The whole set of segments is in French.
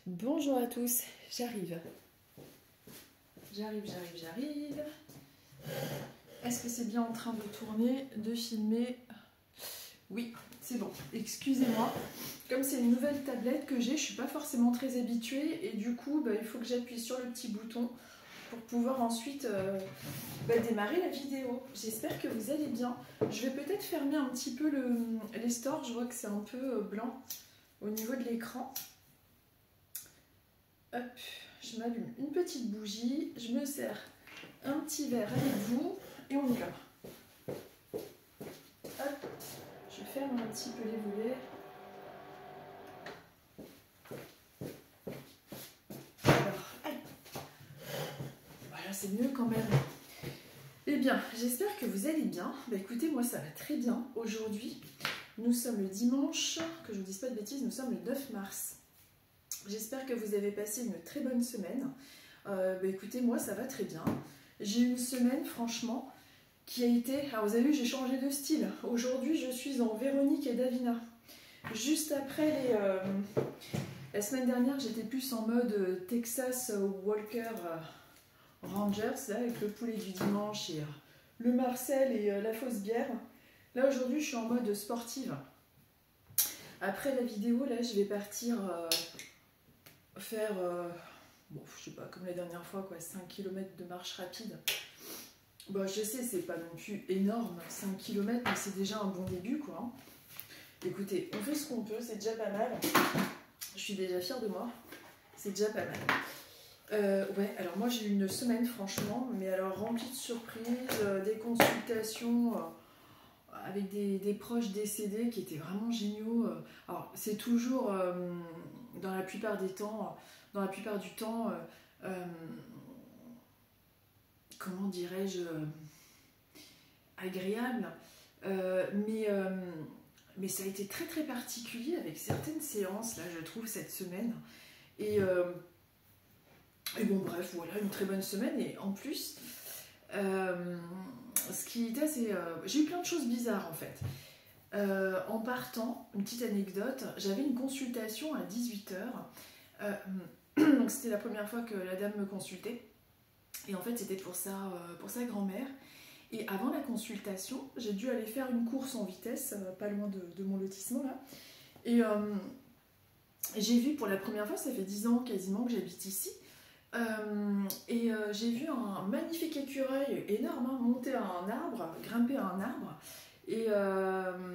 Bonjour à tous, j'arrive. J'arrive. Est-ce que c'est bien en train de tourner, de filmer? Oui, c'est bon. Excusez-moi. Comme c'est une nouvelle tablette que j'ai, je suis pas forcément très habituée et du coup, il faut que j'appuie sur le petit bouton pour pouvoir ensuite démarrer la vidéo. J'espère que vous allez bien. Je vais peut-être fermer un petit peu les stores. Je vois que c'est un peu blanc au niveau de l'écran. Hop, je m'allume une petite bougie, je me sers un petit verre avec vous et on y va. Hop, je ferme un petit peu les volets. Alors, allez. Voilà, c'est mieux quand même. Eh bien, j'espère que vous allez bien. Écoutez, moi ça va très bien. Aujourd'hui, nous sommes le dimanche, que je ne vous dise pas de bêtises, nous sommes le 9 mars. J'espère que vous avez passé une très bonne semaine. Écoutez, moi ça va très bien. J'ai eu une semaine, franchement, qui a été... Alors vous avez vu, j'ai changé de style. Aujourd'hui, je suis en Véronique et Davina. Juste après la semaine dernière, j'étais plus en mode Texas Walker Rangers, là, avec le poulet du dimanche et le Marcel et la fausse bière. Là, aujourd'hui, je suis en mode sportive. Après la vidéo, là, je vais partir... faire, je sais pas, comme la dernière fois, quoi, 5 km de marche rapide. Je sais, c'est pas non plus énorme, 5 km, mais c'est déjà un bon début, quoi. Écoutez, on fait ce qu'on peut, c'est déjà pas mal. Je suis déjà fière de moi, c'est déjà pas mal. Ouais, alors moi j'ai eu une semaine, franchement, mais alors remplie de surprises, des consultations avec des proches décédés qui étaient vraiment géniaux. Alors, c'est toujours... dans la plupart du temps, comment dirais-je, agréable, mais ça a été très très particulier avec certaines séances, là je trouve, cette semaine. Et bon, bref, voilà, une très bonne semaine. Et en plus, ce qui était assez... j'ai eu plein de choses bizarres en fait. En partant, une petite anecdote, j'avais une consultation à 18 h. Donc c'était la première fois que la dame me consultait. Et en fait, c'était pour sa grand-mère. Et avant la consultation, j'ai dû aller faire une course en vitesse, pas loin de mon lotissement là. Et j'ai vu pour la première fois, ça fait 10 ans quasiment que j'habite ici. J'ai vu un magnifique écureuil énorme monter à un arbre, grimper à un arbre. Et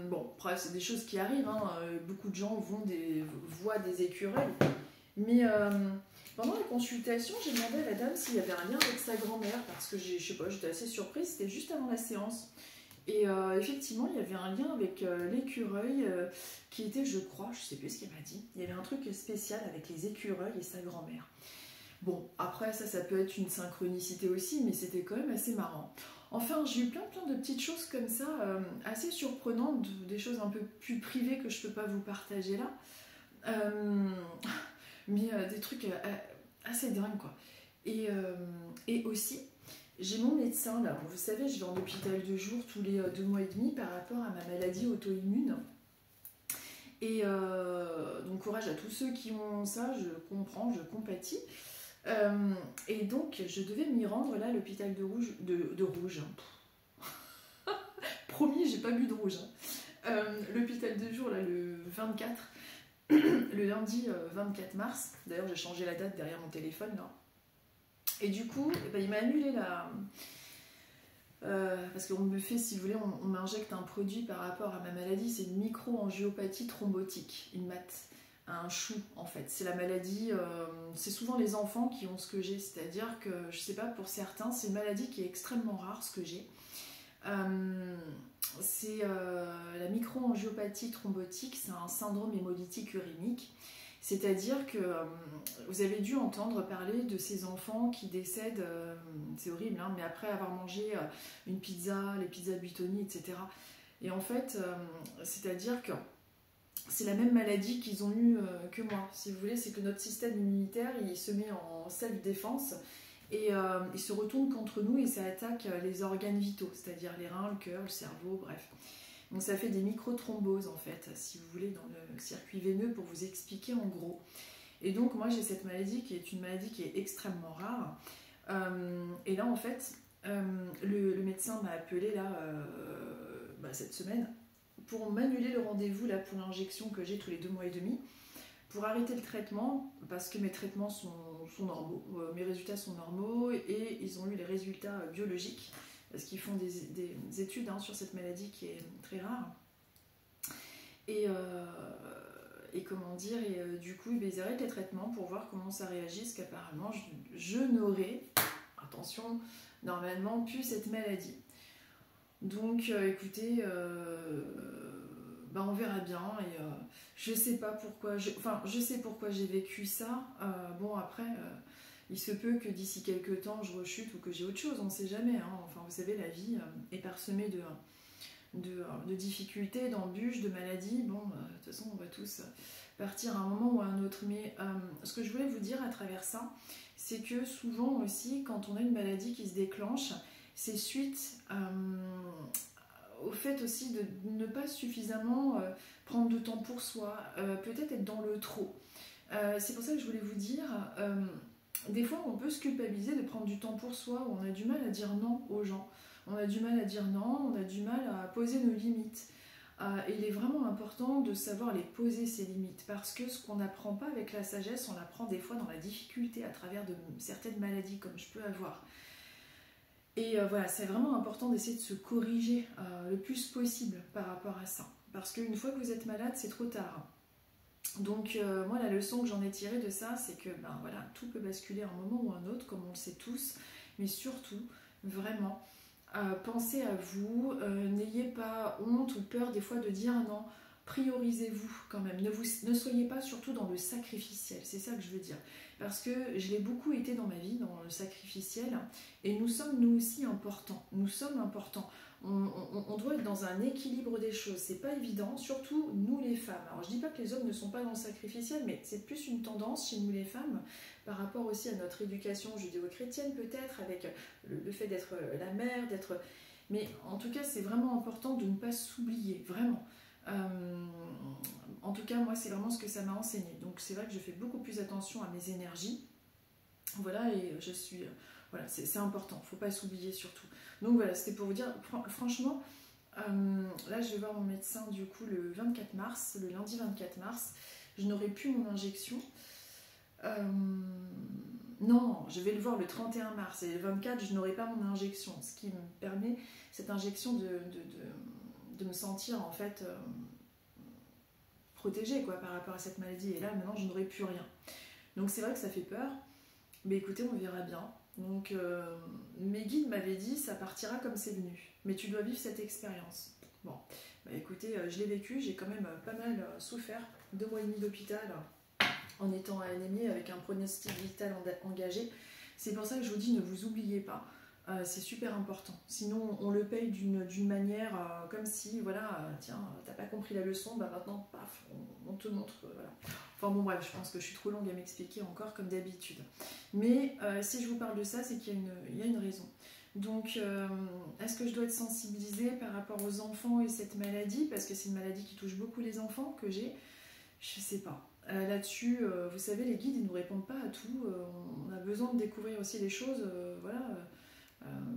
bon, après, c'est des choses qui arrivent, hein. Beaucoup de gens voient des écureuils. Mais pendant la consultation, j'ai demandé à la dame s'il y avait un lien avec sa grand-mère, parce que je sais pas, j'étais assez surprise, c'était juste avant la séance. Et effectivement, il y avait un lien avec l'écureuil qui était, je crois, je sais plus ce qu'elle m'a dit, il y avait un truc spécial avec les écureuils et sa grand-mère. Bon, après, ça peut être une synchronicité aussi, mais c'était quand même assez marrant. Enfin, j'ai eu plein de petites choses comme ça, assez surprenantes, des choses un peu plus privées que je ne peux pas vous partager là. Mais des trucs assez dingues, quoi. Et aussi, j'ai mon médecin, là. Vous savez, je vais en hôpital de jour tous les 2 mois et demi par rapport à ma maladie auto-immune. Et donc, courage à tous ceux qui ont ça, je comprends, je compatis. Et donc je devais m'y rendre là à l'hôpital de rouge. Promis, j'ai pas bu de rouge. L'hôpital de jour là le 24, le lundi 24 mars. D'ailleurs j'ai changé la date derrière mon téléphone là. Et du coup, il m'a annulé la... parce qu'on me fait, si vous voulez, on m'injecte un produit par rapport à ma maladie, c'est une micro-angiopathie thrombotique, une MAT. Un chou en fait, c'est la maladie, c'est souvent les enfants qui ont ce que j'ai, c'est-à-dire que je sais pas, pour certains c'est une maladie qui est extrêmement rare, ce que j'ai. C'est la microangiopathie thrombotique, c'est un syndrome hémolytique urémique, c'est-à-dire que vous avez dû entendre parler de ces enfants qui décèdent, c'est horrible, hein, mais après avoir mangé une pizza, les pizzas Buitoni, etc. Et en fait, c'est-à-dire que c'est la même maladie qu'ils ont eue que moi, si vous voulez, c'est que notre système immunitaire, il se met en self-défense et il se retourne contre nous et ça attaque les organes vitaux, c'est-à-dire les reins, le cœur, le cerveau, bref. Donc ça fait des microthromboses en fait, si vous voulez, dans le circuit veineux pour vous expliquer en gros. Et donc moi j'ai cette maladie qui est une maladie qui est extrêmement rare. Et là en fait, le médecin m'a appelé là cette semaine pour m'annuler le rendez-vous là pour l'injection que j'ai tous les 2 mois et demi, pour arrêter le traitement parce que mes traitements sont normaux, mes résultats sont normaux et ils ont eu les résultats biologiques parce qu'ils font des études sur cette maladie qui est très rare. Et comment dire, du coup ils arrêtent les traitements pour voir comment ça réagit, parce qu'apparemment je n'aurai, attention, normalement plus cette maladie. Donc écoutez, on verra bien. Et je sais pas pourquoi, je sais pourquoi j'ai vécu ça. Bon après, il se peut que d'ici quelques temps je rechute ou que j'ai autre chose, on ne sait jamais. Enfin vous savez, la vie est parsemée de difficultés, d'embûches, de maladies. Bon, de toute façon on va tous partir à un moment ou à un autre. Mais ce que je voulais vous dire à travers ça, c'est que souvent aussi quand on a une maladie qui se déclenche, c'est suite au fait aussi de ne pas suffisamment prendre de temps pour soi, peut-être être dans le trop. C'est pour ça que je voulais vous dire, des fois on peut se culpabiliser de prendre du temps pour soi, où on a du mal à dire non aux gens, on a du mal à dire non, on a du mal à poser nos limites. Et il est vraiment important de savoir les poser, ces limites, parce que ce qu'on n'apprend pas avec la sagesse, on l'apprend des fois dans la difficulté à travers de certaines maladies comme je peux avoir. Et voilà, c'est vraiment important d'essayer de se corriger le plus possible par rapport à ça. Parce qu'une fois que vous êtes malade, c'est trop tard. Donc moi, la leçon que j'en ai tirée de ça, c'est que voilà, tout peut basculer à un moment ou à un autre, comme on le sait tous. Mais surtout, vraiment, pensez à vous. N'ayez pas honte ou peur des fois de dire non. Priorisez-vous quand même. Ne soyez pas surtout dans le sacrificiel. C'est ça que je veux dire. Parce que je l'ai beaucoup été dans ma vie, dans le sacrificiel, et nous sommes nous aussi importants. Nous sommes importants. On doit être dans un équilibre des choses. C'est pas évident, surtout nous les femmes. Alors je dis pas que les hommes ne sont pas dans le sacrificiel, mais c'est plus une tendance chez nous les femmes, par rapport aussi à notre éducation judéo-chrétienne peut-être, avec le fait d'être la mère, d'être... Mais en tout cas, c'est vraiment important de ne pas s'oublier, vraiment. En tout cas, moi, c'est vraiment ce que ça m'a enseigné. Donc, c'est vrai que je fais beaucoup plus attention à mes énergies. Voilà, et je suis... voilà, c'est important. Il ne faut pas s'oublier surtout. Donc, voilà, c'était pour vous dire, franchement, là, je vais voir mon médecin, du coup, le 24 mars, le lundi 24 mars. Je n'aurai plus mon injection. Non, je vais le voir le 31 mars. Et le 24, je n'aurai pas mon injection. Ce qui me permet, cette injection, de me sentir, en fait... protégée par rapport à cette maladie, et là maintenant je n'aurai plus rien, donc c'est vrai que ça fait peur, mais écoutez, on verra bien. Donc mes guides m'avaient dit ça partira comme c'est venu, mais tu dois vivre cette expérience. Bon, écoutez, je l'ai vécu, j'ai quand même pas mal souffert, 2 mois et demi d'hôpital en étant anémie avec un pronostic vital engagé. C'est pour ça que je vous dis, ne vous oubliez pas. C'est super important. Sinon, on le paye d'une manière comme si, voilà, tiens, t'as pas compris la leçon, maintenant, paf, on te montre, voilà. Enfin bon, bref, je pense que je suis trop longue à m'expliquer encore, comme d'habitude. Mais si je vous parle de ça, c'est qu'il y a une raison. Donc, est-ce que je dois être sensibilisée par rapport aux enfants et cette maladie? Parce que c'est une maladie qui touche beaucoup les enfants que j'ai. Je sais pas. Là-dessus, vous savez, les guides, ils ne nous répondent pas à tout. On a besoin de découvrir aussi les choses, voilà...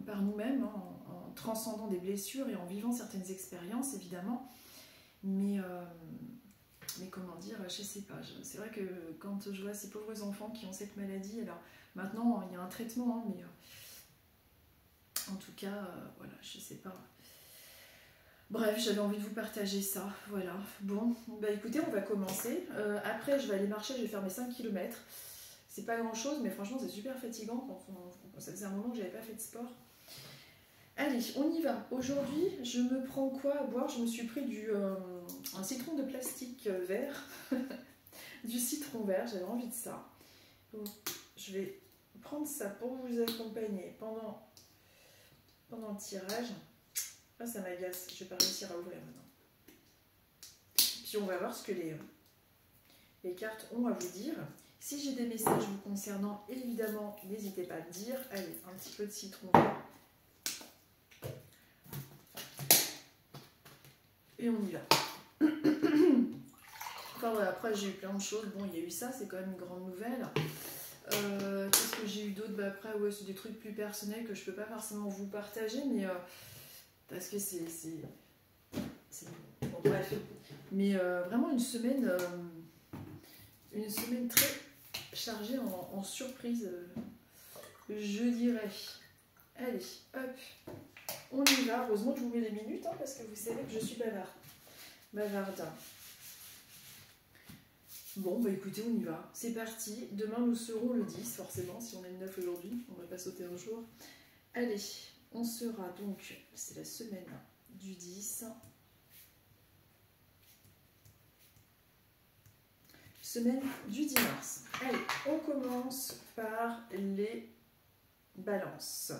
par nous-mêmes, en transcendant des blessures et en vivant certaines expériences, évidemment. Mais comment dire, je sais pas. C'est vrai que quand je vois ces pauvres enfants qui ont cette maladie, alors maintenant, il y a un traitement, mais en tout cas, voilà, je sais pas. Bref, j'avais envie de vous partager ça, voilà. Bon, écoutez, on va commencer. Après, je vais aller marcher, je vais faire mes 5 km. C'est pas grand chose, mais franchement c'est super fatigant quand ça faisait un moment que j'avais pas fait de sport. Allez, on y va. Aujourd'hui, je me prends quoi à boire? Je me suis pris un citron de plastique vert. Du citron vert, j'avais envie de ça. Donc, je vais prendre ça pour vous accompagner pendant le tirage. Ah, ça m'agace, je vais pas réussir à ouvrir maintenant. Puis on va voir ce que les cartes ont à vous dire. Si j'ai des messages vous concernant, évidemment, n'hésitez pas à me dire. Allez, un petit peu de citron vert. Et on y va. Enfin ouais, après j'ai eu plein de choses. Bon, il y a eu ça, c'est quand même une grande nouvelle. Qu'est-ce que j'ai eu d'autre? Bah après, ouais, c'est des trucs plus personnels que je peux pas forcément vous partager, mais parce que c'est bon, bref. Mais vraiment une semaine très chargée en surprise, je dirais. Allez, hop, on y va. Heureusement que je vous mets les minutes, hein, parce que vous savez que je suis bavarde. Bon, bah écoutez, on y va. C'est parti. Demain, nous serons le 10, forcément, si on est le 9 aujourd'hui. On ne va pas sauter un jour. Allez, on sera donc, c'est la semaine du 10. Semaine du 10 mars. Allez, on commence par les balances.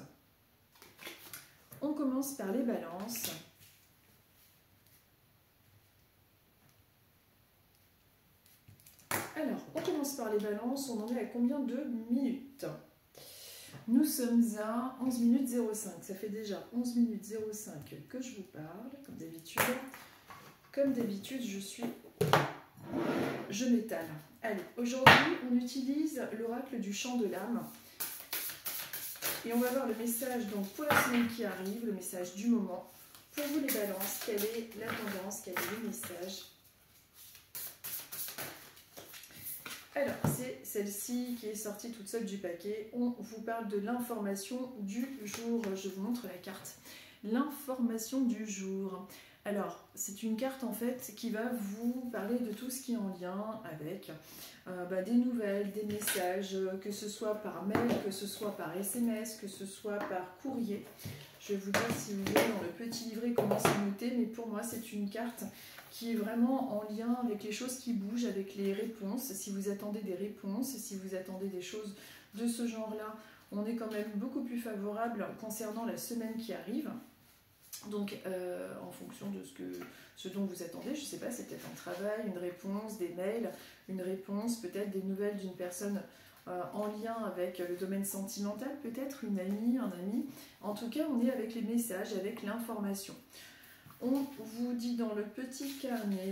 On commence par les balances. Alors, on commence par les balances. On en est à combien de minutes? Nous sommes à 11 minutes 05. Ça fait déjà 11 minutes 05 que je vous parle, comme d'habitude. Comme d'habitude, je m'étale. Allez, aujourd'hui, on utilise l'oracle du chant de l'âme. Et on va voir le message donc, pour la semaine qui arrive, le message du moment. Pour vous les balances, quelle est la tendance, quel est le message? Alors, c'est celle-ci qui est sortie toute seule du paquet. On vous parle de l'information du jour. Je vous montre la carte. L'information du jour. Alors, c'est une carte en fait qui va vous parler de tout ce qui est en lien avec des nouvelles, des messages, que ce soit par mail, que ce soit par SMS, que ce soit par courrier. Je vais vous dire si vous voulez dans le petit livret comment c'est noté, mais pour moi c'est une carte qui est vraiment en lien avec les choses qui bougent, avec les réponses. Si vous attendez des réponses, si vous attendez des choses de ce genre-là, on est quand même beaucoup plus favorable concernant la semaine qui arrive. Donc, en fonction de ce dont vous attendez, je ne sais pas, c'est peut-être un travail, une réponse, des mails, une réponse, peut-être des nouvelles d'une personne en lien avec le domaine sentimental, peut-être une amie, un ami. En tout cas, on est avec les messages, avec l'information. On vous dit dans le petit carnet,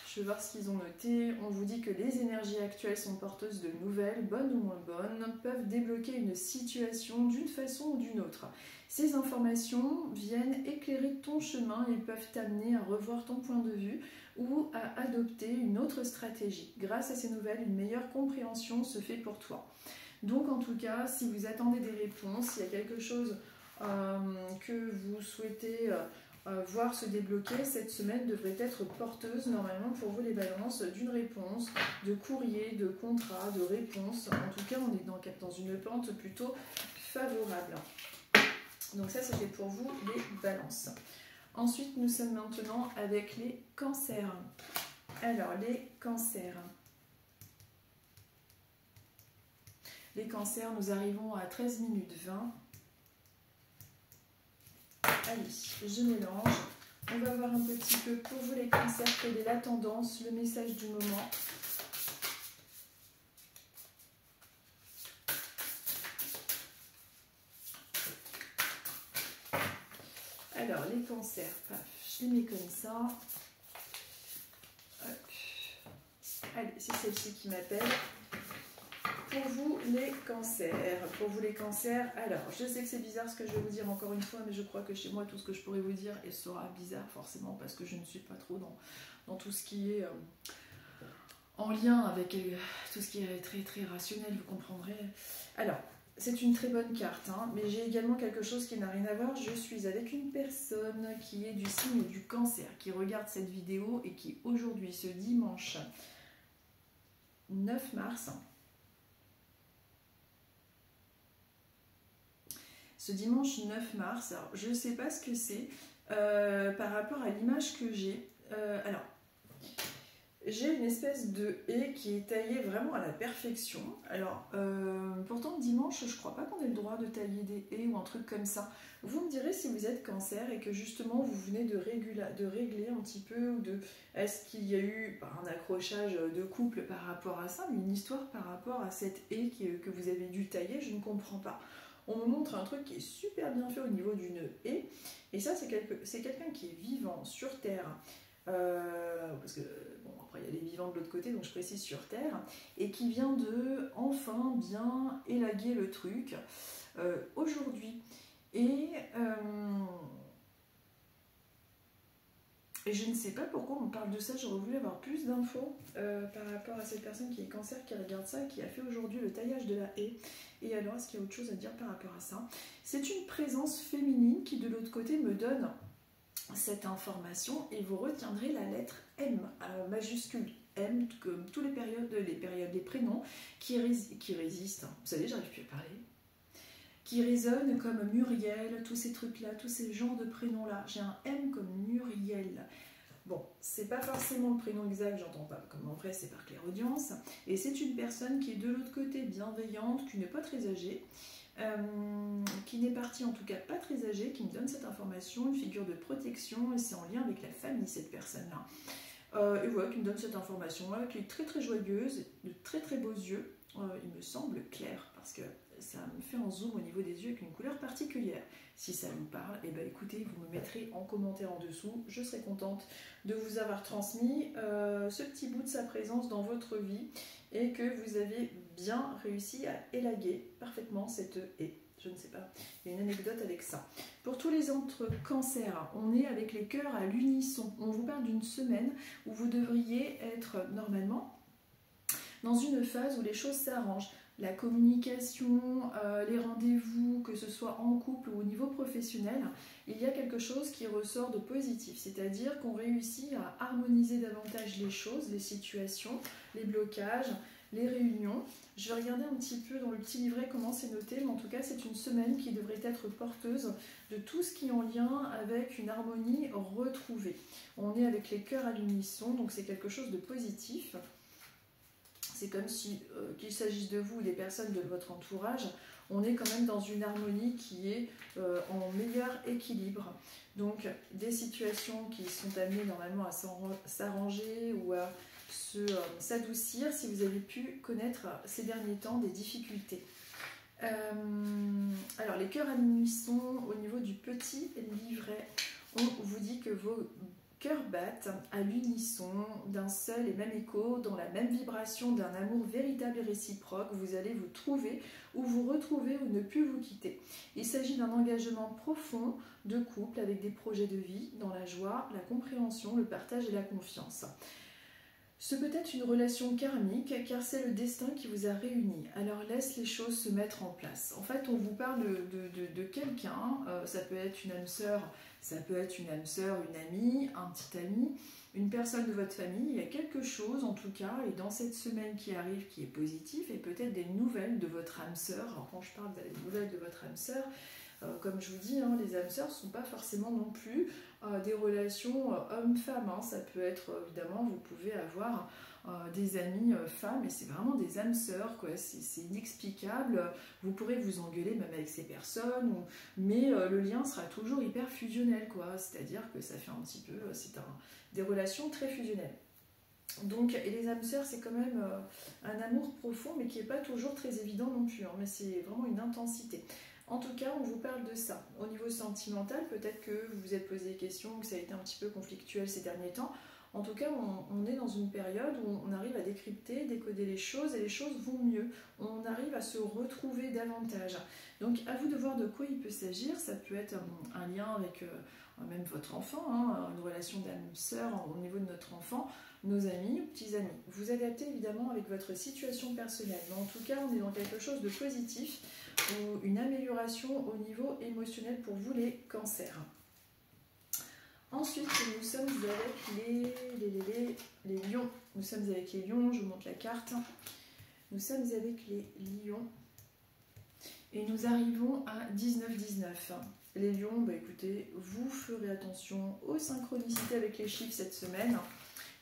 je vais voir ce qu'ils ont noté, on vous dit que les énergies actuelles sont porteuses de nouvelles, bonnes ou moins bonnes, peuvent débloquer une situation d'une façon ou d'une autre. Ces informations viennent éclairer ton chemin et peuvent t'amener à revoir ton point de vue ou à adopter une autre stratégie. Grâce à ces nouvelles, une meilleure compréhension se fait pour toi. Donc en tout cas, si vous attendez des réponses, il y a quelque chose que vous souhaitez voir se débloquer, cette semaine devrait être porteuse normalement pour vous les balances d'une réponse, de courrier, de contrat, de réponse. En tout cas, on est dans une pente plutôt favorable. Donc ça, c'était pour vous les balances. Ensuite, nous sommes maintenant avec les cancers. Alors, les cancers. Les cancers, nous arrivons à 13 minutes 20. Allez, je mélange. On va voir un petit peu pour vous les cancers, quelle est la tendance, le message du moment. Alors, les cancers, paf, je les mets comme ça. Hop. Allez, c'est celle-ci qui m'appelle. Pour vous les cancers, alors je sais que c'est bizarre ce que je vais vous dire encore une fois, mais je crois que chez moi tout ce que je pourrais vous dire et sera bizarre forcément parce que je ne suis pas trop dans tout ce qui est en lien avec tout ce qui est très très rationnel, vous comprendrez. Alors, c'est une très bonne carte, hein, mais j'ai également quelque chose qui n'a rien à voir. Je suis avec une personne qui est du signe du cancer, qui regarde cette vidéo et qui aujourd'hui, ce dimanche 9 mars, ce dimanche 9 mars, alors je ne sais pas ce que c'est par rapport à l'image que j'ai. Alors, j'ai une espèce de haie qui est taillée vraiment à la perfection. Alors, pourtant dimanche, je ne crois pas qu'on ait le droit de tailler des haies ou un truc comme ça. Vous me direz si vous êtes cancer et que justement vous venez de régler un petit peu, ou de est-ce qu'il y a eu un accrochage de couple par rapport à ça, mais une histoire par rapport à cette haie que vous avez dû tailler, je ne comprends pas. On me montre un truc qui est super bien fait au niveau d'une haie. Et ça, c'est quelqu'un qui est vivant sur Terre, parce que bon, après il y a les vivants de l'autre côté, donc je précise sur Terre, et qui vient de enfin bien élaguer le truc aujourd'hui. Et je ne sais pas pourquoi on parle de ça, j'aurais voulu avoir plus d'infos par rapport à cette personne qui est cancer, qui regarde ça, qui a fait aujourd'hui le taillage de la haie. Et alors, est-ce qu'il y a autre chose à dire par rapport à ça? C'est une présence féminine qui, de l'autre côté, me donne cette information et vous retiendrez la lettre M, majuscule M, comme tous les prénoms qui résistent. Vous savez, j'arrive plus à parler. Qui résonnent comme Muriel, tous ces trucs-là, tous ces genres de prénoms-là. J'ai un M comme Muriel. Bon, c'est pas forcément le prénom exact, j'entends pas, comme en vrai c'est par clairaudience. Et c'est une personne qui est de l'autre côté bienveillante, qui n'est pas très âgée, qui n'est partie en tout cas pas très âgée, qui me donne cette information, une figure de protection, et c'est en lien avec la famille cette personne-là. Et voilà, qui me donne cette information-là, qui est très très joyeuse, de très très beaux yeux, il me semble clair, parce que ça me fait un zoom au niveau des yeux avec une couleur particulière. Si ça vous parle, et ben écoutez, vous me mettrez en commentaire en dessous. Je serai contente de vous avoir transmis ce petit bout de sa présence dans votre vie et que vous avez bien réussi à élaguer parfaitement cette haie. Je ne sais pas, il y a une anecdote avec ça. Pour tous les autres cancers, on est avec les cœurs à l'unisson. On vous parle d'une semaine où vous devriez être normalement dans une phase où les choses s'arrangent. La communication, les rendez-vous, que ce soit en couple ou au niveau professionnel, il y a quelque chose qui ressort de positif, c'est-à-dire qu'on réussit à harmoniser davantage les choses, les situations, les blocages, les réunions. Je vais regarder un petit peu dans le petit livret comment c'est noté, mais en tout cas c'est une semaine qui devrait être porteuse de tout ce qui est en lien avec une harmonie retrouvée. On est avec les cœurs à l'unisson, donc c'est quelque chose de positif. C'est comme si, qu'il s'agisse de vous ou des personnes de votre entourage, on est quand même dans une harmonie qui est en meilleur équilibre. Donc des situations qui sont amenées normalement à s'arranger ou à s'adoucir si vous avez pu connaître ces derniers temps des difficultés. Alors les cœurs à l'unisson, au niveau du petit livret, on vous dit que vos cœurs battent à l'unisson d'un seul et même écho, dans la même vibration d'un amour véritable et réciproque. Vous allez vous trouver ou vous retrouver ou ne plus vous quitter. Il s'agit d'un engagement profond de couple avec des projets de vie dans la joie, la compréhension, le partage et la confiance. Ce peut être une relation karmique car c'est le destin qui vous a réunis. Alors laisse les choses se mettre en place. En fait, on vous parle de quelqu'un, ça peut être une âme sœur, ça peut être une âme sœur, une amie, un petit ami, une personne de votre famille. Il y a quelque chose en tout cas, et dans cette semaine qui arrive qui est positif, et peut-être des nouvelles de votre âme sœur. Alors quand je parle des nouvelles de votre âme sœur, comme je vous dis, hein, les âmes sœurs ne sont pas forcément non plus des relations hommes-femmes. Hein. Ça peut être, évidemment, vous pouvez avoir des amis femmes, et c'est vraiment des âmes sœurs, quoi. C'est inexplicable. Vous pourrez vous engueuler même avec ces personnes, mais le lien sera toujours hyper fusionnel, quoi. C'est-à-dire que ça fait un petit peu, c'est des relations très fusionnelles. Donc, et les âmes sœurs, c'est quand même un amour profond, mais qui n'est pas toujours très évident non plus, hein, mais c'est vraiment une intensité. En tout cas, on vous parle de ça. Au niveau sentimental, peut-être que vous vous êtes posé des questions, que ça a été un petit peu conflictuel ces derniers temps. En tout cas, on est dans une période où on arrive à décrypter, décoder les choses, et les choses vont mieux. On arrive à se retrouver davantage. Donc, à vous de voir de quoi il peut s'agir. Ça peut être un lien avec même votre enfant, hein, une relation d'âme-sœur au niveau de notre enfant, nos amis ou petits amis. Vous adaptez évidemment avec votre situation personnelle. Mais en tout cas, on est dans quelque chose de positif, ou une amélioration au niveau émotionnel pour vous les cancers. Ensuite, nous sommes avec les lions. Nous sommes avec les lions, je vous montre la carte. Nous sommes avec les lions. Et nous arrivons à 19-19. Les lions, bah écoutez, vous ferez attention aux synchronicités avec les chiffres cette semaine.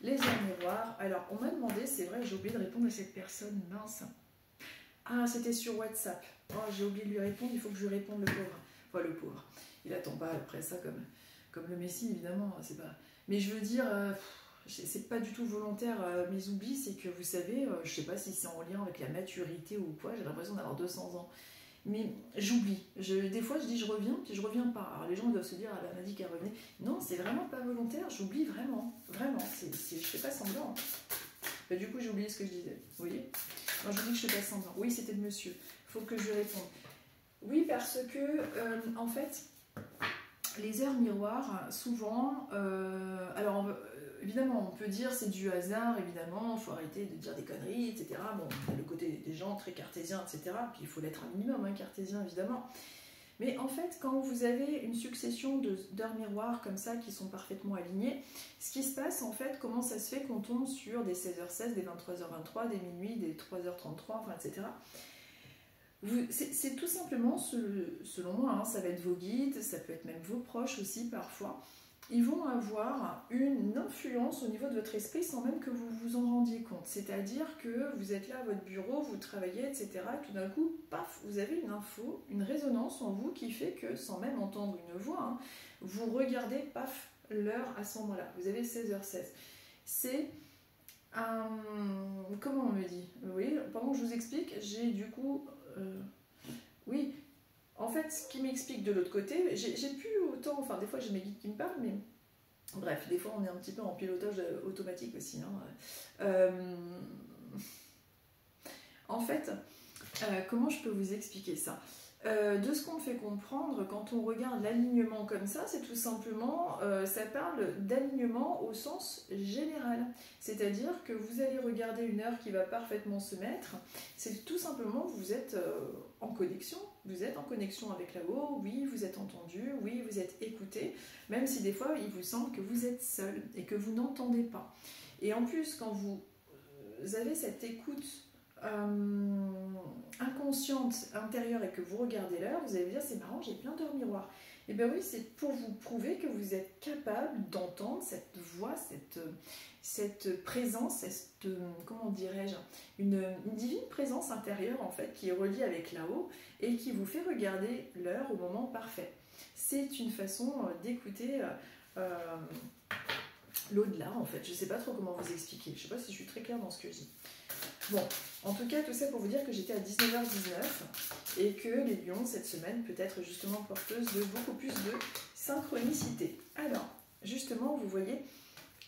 Les âmes miroirs. Alors, on m'a demandé, c'est vrai, j'ai oublié de répondre à cette personne, mince. Ah, c'était sur WhatsApp. Oh, j'ai oublié de lui répondre, il faut que je lui réponde, le pauvre. Enfin, le pauvre. Il attend pas après ça comme le Messie, évidemment. C'est pas... Mais je veux dire, c'est pas du tout volontaire, mes oublis, c'est que vous savez, je sais pas si c'est en lien avec la maturité ou quoi, j'ai l'impression d'avoir 200 ans. mais j'oublie. Des fois, je dis je reviens, puis je reviens pas. Alors les gens doivent se dire, ah, elle m'a dit qu'elle revenait. Non, c'est vraiment pas volontaire, j'oublie vraiment. Vraiment, je fais pas semblant. Bah, du coup, j'ai oublié ce que je disais. Vous voyez? Non, je vous dis que je fais pas semblant. Oui, c'était le monsieur. Il faut que je lui réponde. Oui, parce que, en fait, les heures miroirs, souvent, alors évidemment, on peut dire c'est du hasard, évidemment, il faut arrêter de dire des conneries, etc. Bon, il y a le côté des gens très cartésiens, etc. Puis il faut l'être un minimum, hein, cartésien, évidemment. Mais en fait, quand vous avez une succession d'heures miroirs comme ça qui sont parfaitement alignées, ce qui se passe, en fait, comment ça se fait qu'on tombe sur des 16h16, des 23h23, des minuit, des 3h33, enfin, etc. C'est tout simplement, selon moi, hein, ça va être vos guides, ça peut être même vos proches aussi parfois. Ils vont avoir une influence au niveau de votre esprit sans même que vous vous en rendiez compte. C'est-à-dire que vous êtes là à votre bureau, vous travaillez, etc. Et tout d'un coup, paf, vous avez une info, une résonance en vous qui fait que, sans même entendre une voix, hein, vous regardez, paf, l'heure à ce moment-là. Vous avez 16h16. C'est un... Comment on me dit? Oui, pendant que je vous explique, j'ai du coup... oui, en fait, ce qui m'explique de l'autre côté, j'ai plus autant, enfin des fois j'ai mes guides qui me parlent, mais bref, des fois on est un petit peu en pilotage automatique aussi. Hein. En fait, comment je peux vous expliquer ça? De ce qu'on me fait comprendre, quand on regarde l'alignement comme ça, c'est tout simplement, ça parle d'alignement au sens général. C'est-à-dire que vous allez regarder une heure qui va parfaitement se mettre, c'est tout simplement, vous êtes en connexion. Vous êtes en connexion avec là-haut, oui, vous êtes entendu, oui, vous êtes écouté, même si des fois, il vous semble que vous êtes seul et que vous n'entendez pas. Et en plus, quand vous avez cette écoute inconsciente intérieure et que vous regardez l'heure, vous allez vous dire c'est marrant, j'ai plein d'heures miroirs. Et bien oui, c'est pour vous prouver que vous êtes capable d'entendre cette voix, cette présence, comment dirais-je, une divine présence intérieure en fait qui est reliée avec là-haut et qui vous fait regarder l'heure au moment parfait. C'est une façon d'écouter l'au-delà en fait. Je ne sais pas trop comment vous expliquer, je ne sais pas si je suis très claire dans ce que je dis. Bon, en tout cas, tout ça pour vous dire que j'étais à 19h19 et que les lions, cette semaine, peut être justement porteuse de beaucoup plus de synchronicité. Alors, justement, vous voyez,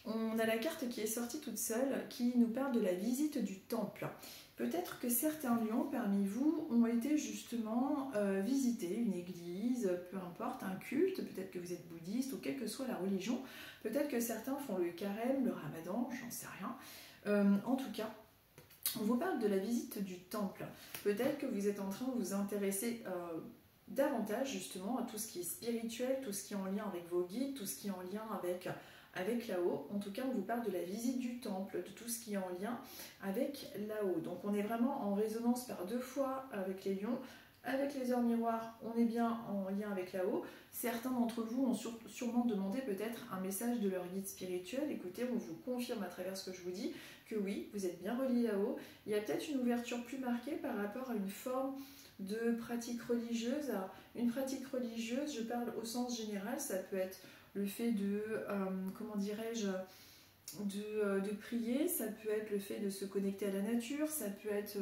on a la carte qui est sortie toute seule qui nous parle de la visite du temple. Peut-être que certains lions parmi vous ont été justement visiter une église, peu importe, un culte, peut-être que vous êtes bouddhiste ou quelle que soit la religion, peut-être que certains font le carême, le ramadan, j'en sais rien. En tout cas, on vous parle de la visite du temple. Peut-être que vous êtes en train de vous intéresser davantage justement à tout ce qui est spirituel, tout ce qui est en lien avec vos guides, tout ce qui est en lien avec là-haut. En tout cas, on vous parle de la visite du temple, de tout ce qui est en lien avec là-haut. Donc on est vraiment en résonance par deux fois avec les lions. Avec les heures miroirs, on est bien en lien avec là-haut. Certains d'entre vous ont sûrement demandé peut-être un message de leur guide spirituel. Écoutez, on vous confirme à travers ce que je vous dis que oui, vous êtes bien relié là-haut. Il y a peut-être une ouverture plus marquée par rapport à une forme de pratique religieuse. Alors, une pratique religieuse, je parle au sens général, ça peut être le fait de, comment dirais-je, de prier, ça peut être le fait de se connecter à la nature, ça peut être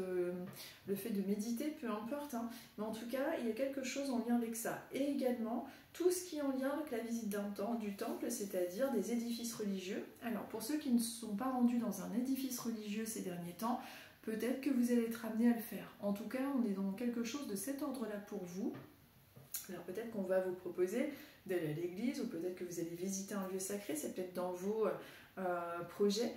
le fait de méditer, peu importe, hein. Mais en tout cas, il y a quelque chose en lien avec ça. Et également, tout ce qui est en lien avec la visite du temple, c'est-à-dire des édifices religieux. Alors, pour ceux qui ne sont pas rendus dans un édifice religieux ces derniers temps, peut-être que vous allez être amené à le faire. En tout cas, on est dans quelque chose de cet ordre-là pour vous. Alors peut-être qu'on va vous proposer d'aller à l'église, ou peut-être que vous allez visiter un lieu sacré, c'est peut-être dans vos projets,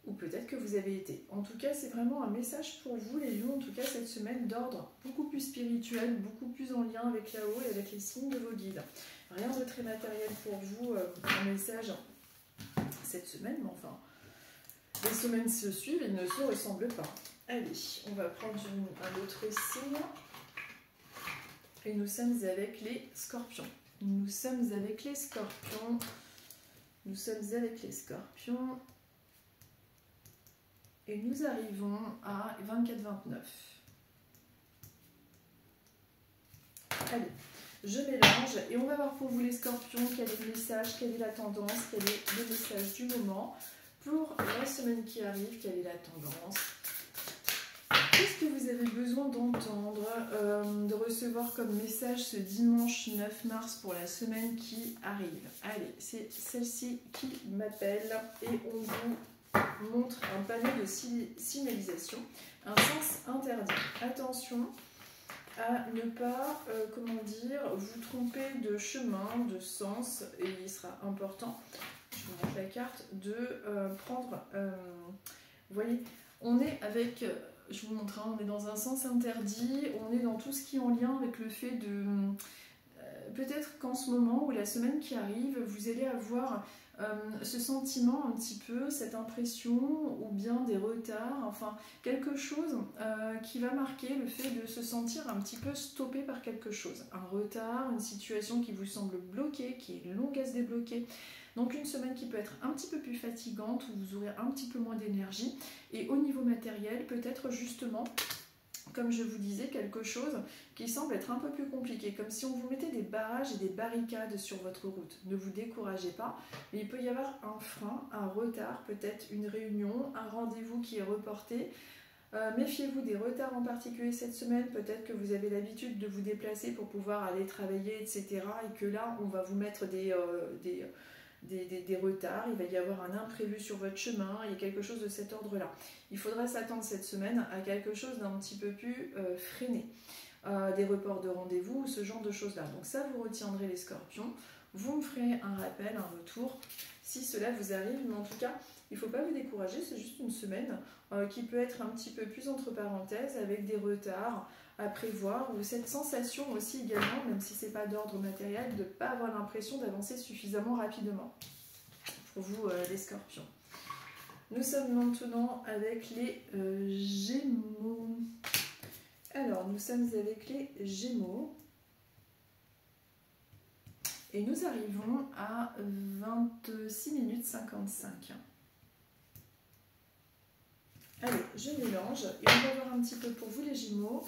ou peut-être que vous avez été. En tout cas, c'est vraiment un message pour vous, les lions, en tout cas cette semaine, d'ordre beaucoup plus spirituel, beaucoup plus en lien avec là-haut et avec les signes de vos guides. Rien de très matériel pour vous, un message cette semaine, mais enfin, les semaines se suivent et ne se ressemblent pas. Allez, on va prendre un autre signe. Et nous sommes avec les scorpions. Nous sommes avec les scorpions. Nous sommes avec les scorpions. Et nous arrivons à 24-29. Allez, je mélange et on va voir pour vous les scorpions quel est le message, quelle est la tendance, quel est le message du moment. Pour la semaine qui arrive, quelle est la tendance? Qu'est-ce que vous avez besoin d'entendre, de recevoir? recevoir comme message ce dimanche 9 mars pour la semaine qui arrive? Allez, c'est celle-ci qui m'appelle et on vous montre un panneau de signalisation, un sens interdit. Attention à ne pas, comment dire, vous tromper de chemin, de sens, et il sera important, je vous montre la carte, de prendre, vous voyez, on est avec, je vous montre, on est dans un sens interdit, on est dans tout ce qui est en lien avec le fait de, peut-être qu'en ce moment ou la semaine qui arrive, vous allez avoir ce sentiment un petit peu, cette impression ou bien des retards, enfin quelque chose qui va marquer le fait de se sentir un petit peu stoppé par quelque chose. Un retard, une situation qui vous semble bloquée, qui est longue à se débloquer. Donc une semaine qui peut être un petit peu plus fatigante, où vous aurez un petit peu moins d'énergie. Et au niveau matériel, peut-être justement, comme je vous disais, quelque chose qui semble être un peu plus compliqué, comme si on vous mettait des barrages et des barricades sur votre route. Ne vous découragez pas, mais il peut y avoir un frein, un retard, peut-être une réunion, un rendez-vous qui est reporté. Méfiez-vous des retards en particulier cette semaine, peut-être que vous avez l'habitude de vous déplacer pour pouvoir aller travailler, etc. Et que là, on va vous mettre des retards, il va y avoir un imprévu sur votre chemin, il y a quelque chose de cet ordre-là. Il faudra s'attendre cette semaine à quelque chose d'un petit peu plus freiné, des reports de rendez-vous, ce genre de choses-là. Donc ça, vous retiendrez les scorpions, vous me ferez un rappel, un retour, si cela vous arrive, mais en tout cas, il ne faut pas vous décourager, c'est juste une semaine qui peut être un petit peu plus entre parenthèses, avec des retards à prévoir, ou cette sensation aussi également, même si ce n'est pas d'ordre matériel, de ne pas avoir l'impression d'avancer suffisamment rapidement. Pour vous, les scorpions. Nous sommes maintenant avec les Gémeaux. Alors, nous sommes avec les Gémeaux. Et nous arrivons à 26 minutes 55. Allez, je mélange et on va voir un petit peu pour vous les Gémeaux.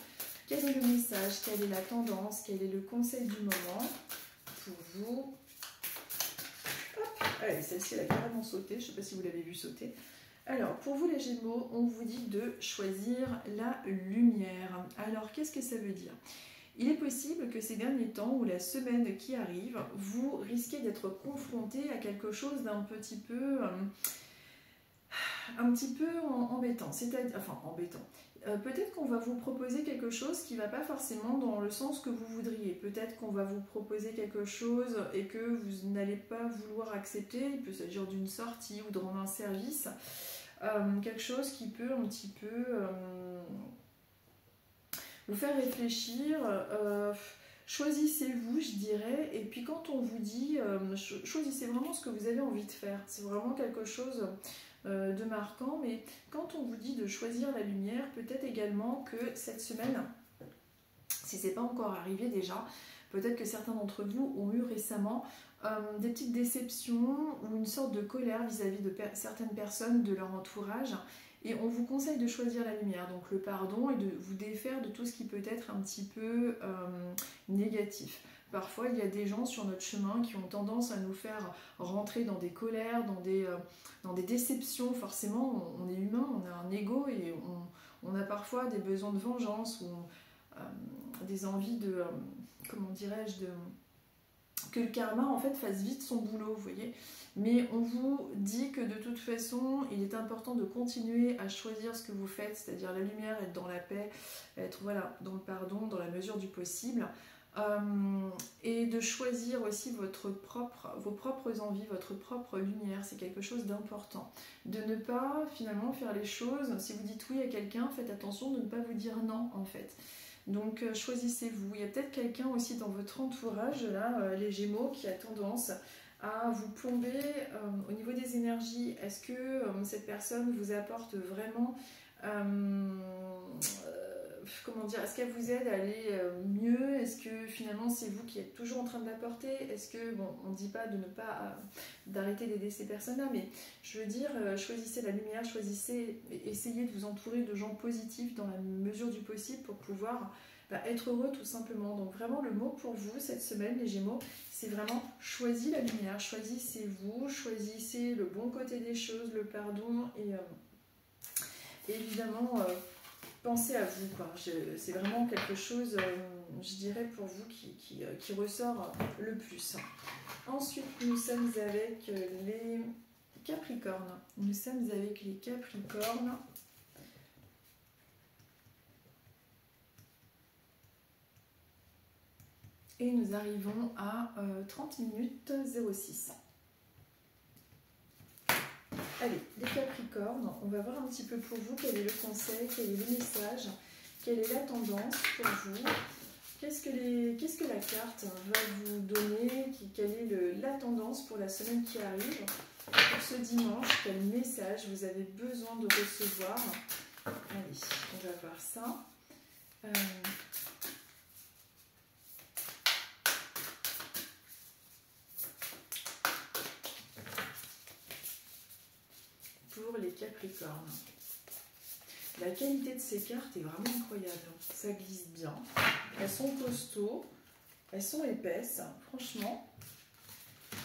Quel est le message, quelle est la tendance, quel est le conseil du moment pour vous? Hop, allez, celle-ci elle a carrément sauté, je ne sais pas si vous l'avez vu sauter. Alors, pour vous les Gémeaux, on vous dit de choisir la lumière. Alors, qu'est-ce que ça veut dire? Il est possible que ces derniers temps, ou la semaine qui arrive, vous risquez d'être confronté à quelque chose d'un petit peu... embêtant, c'est-à-dire, enfin embêtant. Peut-être qu'on va vous proposer quelque chose qui ne va pas forcément dans le sens que vous voudriez. Peut-être qu'on va vous proposer quelque chose et que vous n'allez pas vouloir accepter. Il peut s'agir d'une sortie ou de rendre un service. Quelque chose qui peut un petit peu vous faire réfléchir. Choisissez-vous, je dirais. Et puis quand on vous dit, choisissez vraiment ce que vous avez envie de faire. C'est vraiment quelque chose... de marquant, mais quand on vous dit de choisir la lumière, peut-être également que cette semaine, si ce n'est pas encore arrivé déjà, peut-être que certains d'entre vous ont eu récemment des petites déceptions ou une sorte de colère vis-à-vis de certaines personnes de leur entourage, et on vous conseille de choisir la lumière, donc le pardon, et de vous défaire de tout ce qui peut être un petit peu négatif. Parfois, il y a des gens sur notre chemin qui ont tendance à nous faire rentrer dans des colères, dans des déceptions. Forcément, on est humain, on a un ego et on a parfois des besoins de vengeance ou des envies de, comment dirais-je, que le karma en fait fasse vite son boulot, vous voyez. Mais on vous dit que de toute façon, il est important de continuer à choisir ce que vous faites, c'est-à-dire la lumière, être dans la paix, être voilà, dans le pardon, dans la mesure du possible. Et de choisir aussi vos propres envies, votre propre lumière, c'est quelque chose d'important. De ne pas finalement faire les choses, si vous dites oui à quelqu'un, faites attention de ne pas vous dire non en fait. Donc choisissez-vous. Il y a peut-être quelqu'un aussi dans votre entourage, là, les Gémeaux, qui a tendance à vous plomber au niveau des énergies. Est-ce que cette personne vous apporte vraiment... comment dire, est-ce qu'elle vous aide à aller mieux? Est-ce que finalement c'est vous qui êtes toujours en train de l'apporter? Est-ce que, bon, on ne dit pas de ne pas d'arrêter d'aider ces personnes-là, mais je veux dire, choisissez la lumière, essayez de vous entourer de gens positifs dans la mesure du possible pour pouvoir être heureux tout simplement. Donc vraiment le mot pour vous cette semaine les Gémeaux, c'est vraiment choisissez la lumière, choisissez-vous, choisissez le bon côté des choses, le pardon et évidemment... pensez à vous, quoi. C'est vraiment quelque chose, je dirais, pour vous qui ressort le plus. Ensuite, nous sommes avec les Capricornes. Nous sommes avec les Capricornes. Et nous arrivons à 30 minutes 06. Allez, les Capricornes, on va voir un petit peu pour vous quel est le conseil, quel est le message, quelle est la tendance pour vous. Qu'est-ce que la carte va vous donner? Quelle est la tendance pour la semaine qui arrive? Pour ce dimanche, quel message vous avez besoin de recevoir? Allez, on va voir ça. Pour les Capricornes. La qualité de ces cartes est vraiment incroyable. Ça glisse bien. Elles sont costauds. Elles sont épaisses. Franchement,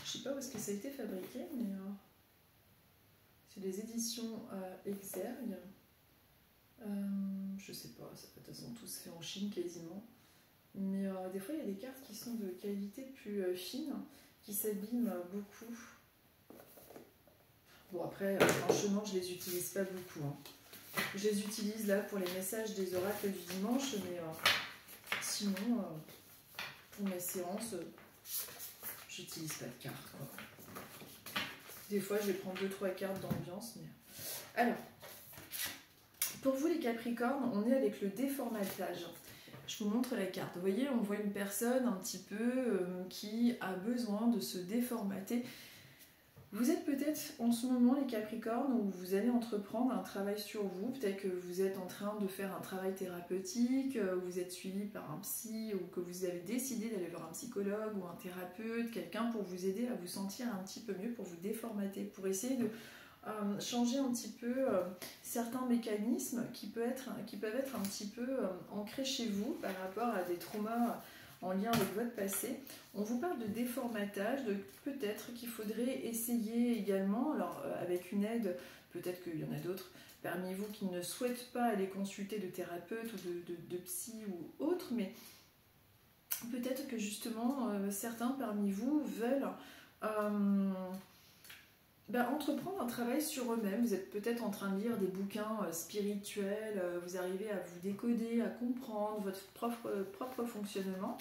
je sais pas où est-ce que ça a été fabriqué, mais c'est des éditions Exergue. Je sais pas, ça peut être tous fait en Chine quasiment. Mais des fois, il y a des cartes qui sont de qualité plus fine, qui s'abîment beaucoup. Bon, après, franchement, je les utilise pas beaucoup. Hein. Je les utilise là pour les messages des oracles du dimanche, mais sinon, pour mes séances, j'utilise pas de cartes. Quoi. Des fois, je vais prendre 2-3 cartes d'ambiance. Mais... Alors, pour vous les Capricornes, on est avec le déformatage. Je vous montre la carte. Vous voyez, on voit une personne un petit peu qui a besoin de se déformater. Vous êtes peut-être en ce moment les Capricornes où vous allez entreprendre un travail sur vous, peut-être que vous êtes en train de faire un travail thérapeutique, vous êtes suivi par un psy ou que vous avez décidé d'aller voir un psychologue ou un thérapeute, quelqu'un pour vous aider à vous sentir un petit peu mieux, pour vous déformater, pour essayer de changer un petit peu certains mécanismes qui peuvent être un petit peu ancrés chez vous par rapport à des traumas en lien avec votre passé. On vous parle de déformatage, de peut-être qu'il faudrait essayer également, alors avec une aide, peut-être qu'il y en a d'autres parmi vous qui ne souhaitent pas aller consulter de thérapeute ou de psy ou autre, mais peut-être que justement certains parmi vous veulent entreprendre un travail sur eux-mêmes. Vous êtes peut-être en train de lire des bouquins spirituels, vous arrivez à vous décoder, à comprendre votre propre fonctionnement.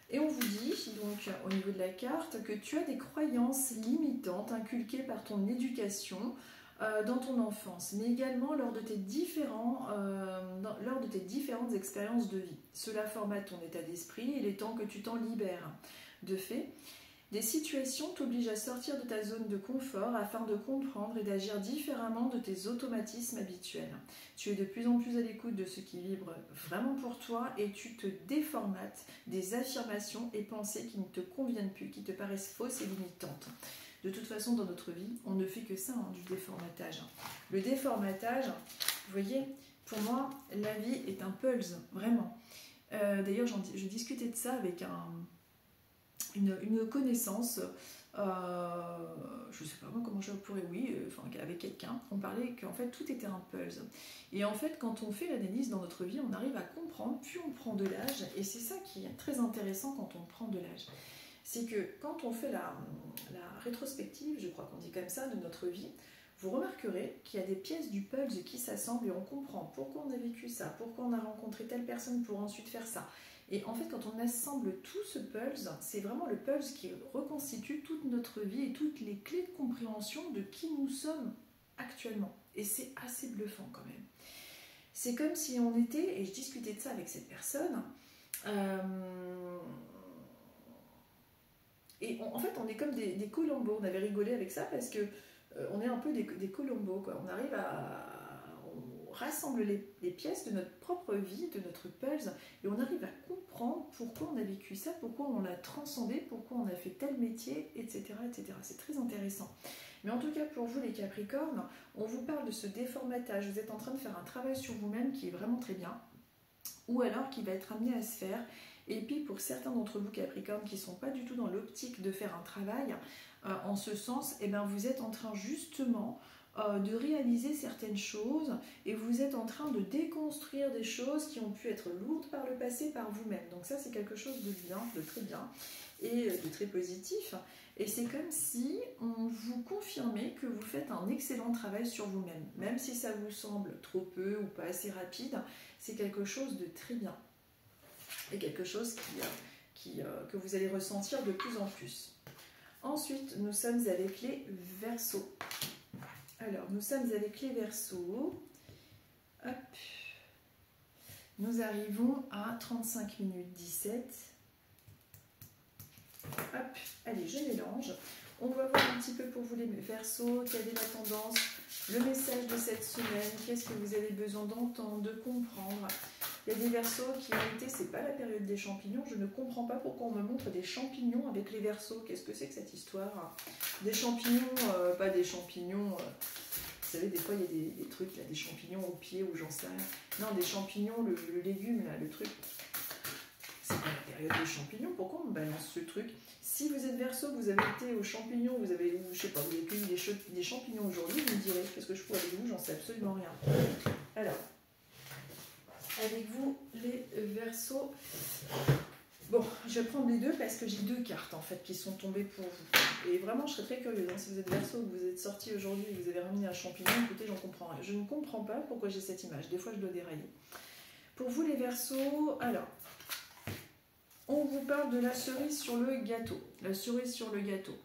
Et on vous dit, donc au niveau de la carte, que tu as des croyances limitantes inculquées par ton éducation dans ton enfance, mais également lors de tes différentes expériences de vie. Cela formate ton état d'esprit et il est temps que tu t'en libères. De fait, des situations t'obligent à sortir de ta zone de confort afin de comprendre et d'agir différemment de tes automatismes habituels. Tu es de plus en plus à l'écoute de ce qui vibre vraiment pour toi et tu te déformates des affirmations et pensées qui ne te conviennent plus, qui te paraissent fausses et limitantes. De toute façon, dans notre vie, on ne fait que ça, du déformatage. Le déformatage, vous voyez, pour moi, la vie est un pulse, vraiment. D'ailleurs, je discutais de ça avec une connaissance, je ne sais pas moi comment je pourrais, avec quelqu'un, on parlait qu'en fait tout était un puzzle. Et en fait, quand on fait l'analyse dans notre vie, on arrive à comprendre, puis on prend de l'âge, et c'est ça qui est très intéressant quand on prend de l'âge. C'est que quand on fait la rétrospective, je crois qu'on dit comme ça, de notre vie, vous remarquerez qu'il y a des pièces du puzzle qui s'assemblent et on comprend pourquoi on a vécu ça, pourquoi on a rencontré telle personne pour ensuite faire ça. Et en fait, quand on assemble tout ce pulse, c'est vraiment le pulse qui reconstitue toute notre vie et toutes les clés de compréhension de qui nous sommes actuellement. Et c'est assez bluffant quand même. C'est comme si on était, et je discutais de ça avec cette personne, en fait, on est comme des colombos. On avait rigolé avec ça parce que on est un peu des colombos, quoi. On arrive on rassemble les pièces de notre propre vie, de notre pulse, et on arrive à comprendre pourquoi on a vécu ça, pourquoi on l'a transcendé, pourquoi on a fait tel métier, etc. etc. C'est très intéressant. Mais en tout cas, pour vous les Capricornes, on vous parle de ce déformatage. Vous êtes en train de faire un travail sur vous-même qui est vraiment très bien, ou alors qui va être amené à se faire. Et puis pour certains d'entre vous Capricornes qui ne sont pas du tout dans l'optique de faire un travail, en ce sens, vous êtes en train justement de réaliser certaines choses et vous êtes en train de déconstruire des choses qui ont pu être lourdes par le passé par vous-même. Donc ça, c'est quelque chose de bien, de très bien et de très positif. Et c'est comme si on vous confirmait que vous faites un excellent travail sur vous-même. Même si ça vous semble trop peu ou pas assez rapide, c'est quelque chose de très bien. Et quelque chose que vous allez ressentir de plus en plus. Ensuite, nous sommes avec les Verseaux. Alors, nous sommes avec les Verseaux. Hop. Nous arrivons à 35 minutes 17. Hop, allez, je mélange. On va voir un petit peu pour vous les Verseaux, quelle est la tendance, le message de cette semaine, qu'est-ce que vous avez besoin d'entendre, de comprendre. Il y a des Verseaux qui ont été, c'est pas la période des champignons, je ne comprends pas pourquoi on me montre des champignons avec les Verseaux. Qu'est-ce que c'est que cette histoire? Des champignons, pas des champignons, vous savez, des fois il y a des trucs, là, des champignons au pied ou j'en sais rien. Non, des champignons, le légume, là, le truc. C'est pas la période des champignons, pourquoi on me balance ce truc? Si vous êtes Verseau, vous avez été aux champignons, vous avez, je sais pas, vous avez cueilli des champignons aujourd'hui, vous me direz, qu'est-ce que je fous avec vous? J'en sais absolument rien. Alors, avec vous, les Verseaux. Bon, je vais prendre les deux parce que j'ai deux cartes en fait qui sont tombées pour vous. Et vraiment, je serais très curieuse. Hein, si vous êtes Verseau, que vous êtes sorti aujourd'hui et que vous avez remis un champignon, écoutez, j'en comprends rien. Je ne comprends pas pourquoi j'ai cette image. Des fois, je dois dérailler. Pour vous, les Verseaux, alors, on vous parle de la cerise sur le gâteau. La cerise sur le gâteau.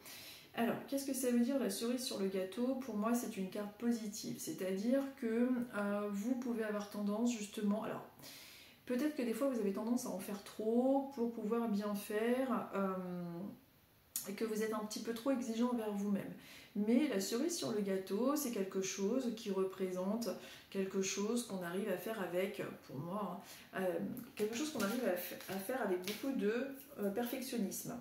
Alors, qu'est-ce que ça veut dire la cerise sur le gâteau? Pour moi, c'est une carte positive. C'est-à-dire que vous pouvez avoir tendance justement... Alors, peut-être que des fois, vous avez tendance à en faire trop pour pouvoir bien faire et que vous êtes un petit peu trop exigeant envers vous-même. Mais la cerise sur le gâteau, c'est quelque chose qui représente quelque chose qu'on arrive à faire avec, pour moi, quelque chose qu'on arrive à faire avec beaucoup de perfectionnisme.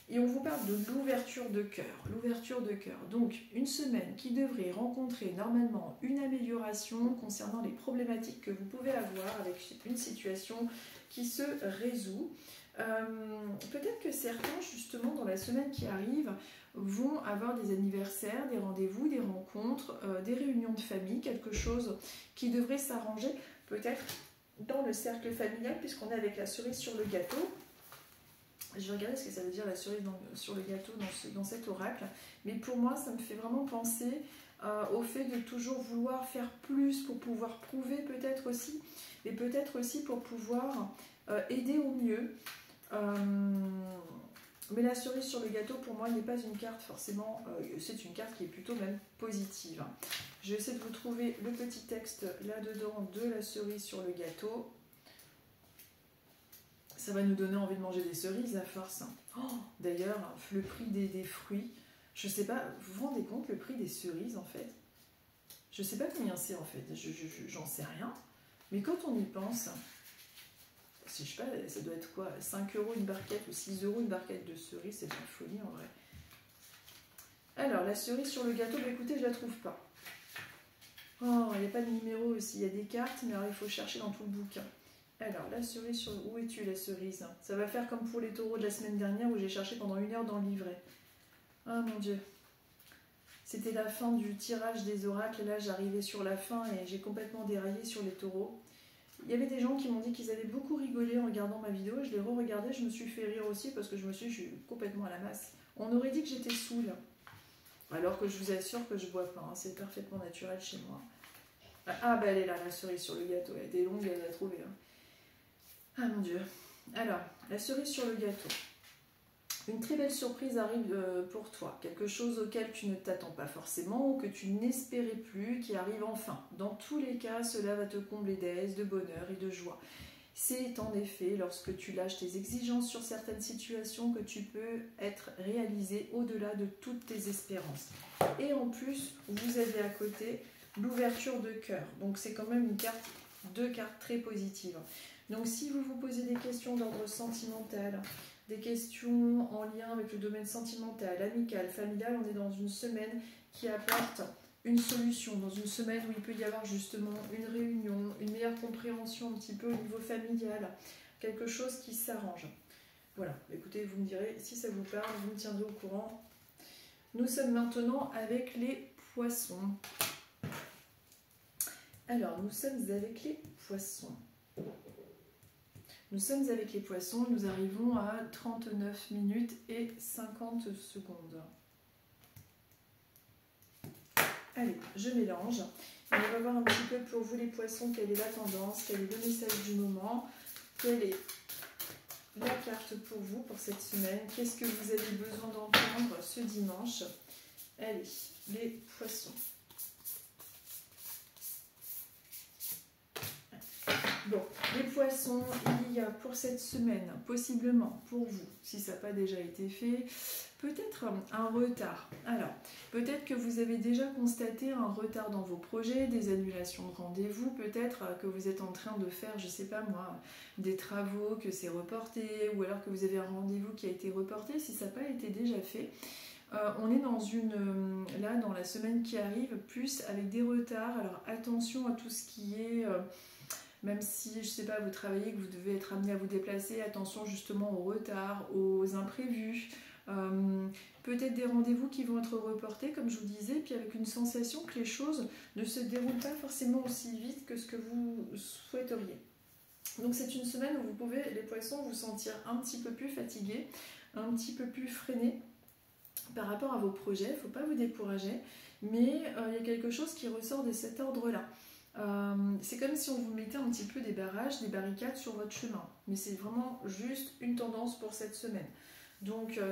Et on vous parle de l'ouverture de cœur. L'ouverture de cœur. Donc, une semaine qui devrait rencontrer normalement une amélioration concernant les problématiques que vous pouvez avoir avec une situation qui se résout. Peut-être que certains, justement, dans la semaine qui arrive, vont avoir des anniversaires, des rendez-vous, des rencontres, des réunions de famille, quelque chose qui devrait s'arranger, peut-être dans le cercle familial, puisqu'on est avec la cerise sur le gâteau. Je vais regarder ce que ça veut dire la cerise sur le gâteau dans cet oracle. Mais pour moi, ça me fait vraiment penser au fait de toujours vouloir faire plus pour pouvoir prouver peut-être aussi, et peut-être aussi pour pouvoir aider au mieux. Mais la cerise sur le gâteau, pour moi, n'est pas une carte forcément... c'est une carte qui est plutôt même positive. Je vais essayer de vous trouver le petit texte là-dedans de la cerise sur le gâteau. Ça va nous donner envie de manger des cerises à force. Oh, d'ailleurs, le prix des fruits, je sais pas, vous vous rendez compte le prix des cerises en fait? Je sais pas combien c'est en fait, j'en sais rien. Mais quand on y pense, je sais pas, ça doit être quoi? 5 € une barquette ou 6 € une barquette de cerises, c'est de la folie en vrai. Alors, la cerise sur le gâteau, bah, écoutez, je la trouve pas. Oh, il n'y a pas de numéro aussi, il y a des cartes, mais alors il faut chercher dans tout le bouquin. Alors, la cerise sur... Où es-tu, la cerise? Ça va faire comme pour les taureaux de la semaine dernière où j'ai cherché pendant 1 heure dans le livret. Ah mon Dieu. C'était la fin du tirage des oracles. Là, j'arrivais sur la fin et j'ai complètement déraillé sur les taureaux. Il y avait des gens qui m'ont dit qu'ils avaient beaucoup rigolé en regardant ma vidéo. Je l'ai re-regardée, je me suis fait rire aussi parce que je suis complètement à la masse. On aurait dit que j'étais saoule. Alors que je vous assure que je bois pas. Hein. C'est parfaitement naturel chez moi. Ah, bah elle est là, la cerise sur le gâteau. Elle était longue, elle l'a trouvée. Hein. Ah mon Dieu. Alors, la cerise sur le gâteau. Une très belle surprise arrive pour toi. Quelque chose auquel tu ne t'attends pas forcément ou que tu n'espérais plus, qui arrive enfin. Dans tous les cas, cela va te combler d'aise, de bonheur et de joie. C'est en effet lorsque tu lâches tes exigences sur certaines situations que tu peux être réalisé au-delà de toutes tes espérances. Et en plus, vous avez à côté l'ouverture de cœur. Donc c'est quand même deux cartes très positives. Donc si vous vous posez des questions d'ordre sentimental, des questions en lien avec le domaine sentimental, amical, familial, on est dans une semaine qui apporte une solution, dans une semaine où il peut y avoir justement une réunion, une meilleure compréhension un petit peu au niveau familial, quelque chose qui s'arrange. Voilà, écoutez, vous me direz si ça vous parle, vous me tiendrez au courant. Nous sommes maintenant avec les poissons. Alors, nous sommes avec les poissons. Nous sommes avec les poissons, nous arrivons à 39 minutes et 50 secondes. Allez, je mélange. Et on va voir un petit peu pour vous les poissons, quelle est la tendance, quel est le message du moment, quelle est la carte pour vous pour cette semaine, qu'est-ce que vous avez besoin d'entendre ce dimanche. Allez, les poissons. Bon, les poissons, il y a pour cette semaine, possiblement pour vous, si ça n'a pas déjà été fait, peut-être un retard. Alors, peut-être que vous avez déjà constaté un retard dans vos projets, des annulations de rendez-vous, peut-être que vous êtes en train de faire, je ne sais pas moi, des travaux, que c'est reporté, ou alors que vous avez un rendez-vous qui a été reporté, si ça n'a pas été déjà fait. On est là, dans la semaine qui arrive, plus avec des retards. Alors, attention à tout ce qui est... même si, je ne sais pas, vous travaillez, que vous devez être amené à vous déplacer, attention justement aux retards, aux imprévus, peut-être des rendez-vous qui vont être reportés, comme je vous disais, puis avec une sensation que les choses ne se déroulent pas forcément aussi vite que ce que vous souhaiteriez. Donc c'est une semaine où vous pouvez, les poissons, vous sentir un petit peu plus fatigués, un petit peu plus freinés par rapport à vos projets. Il ne faut pas vous décourager, mais il y a quelque chose qui ressort de cet ordre-là. C'est comme si on vous mettait un petit peu des barrages, des barricades sur votre chemin. Mais c'est vraiment juste une tendance pour cette semaine. Donc je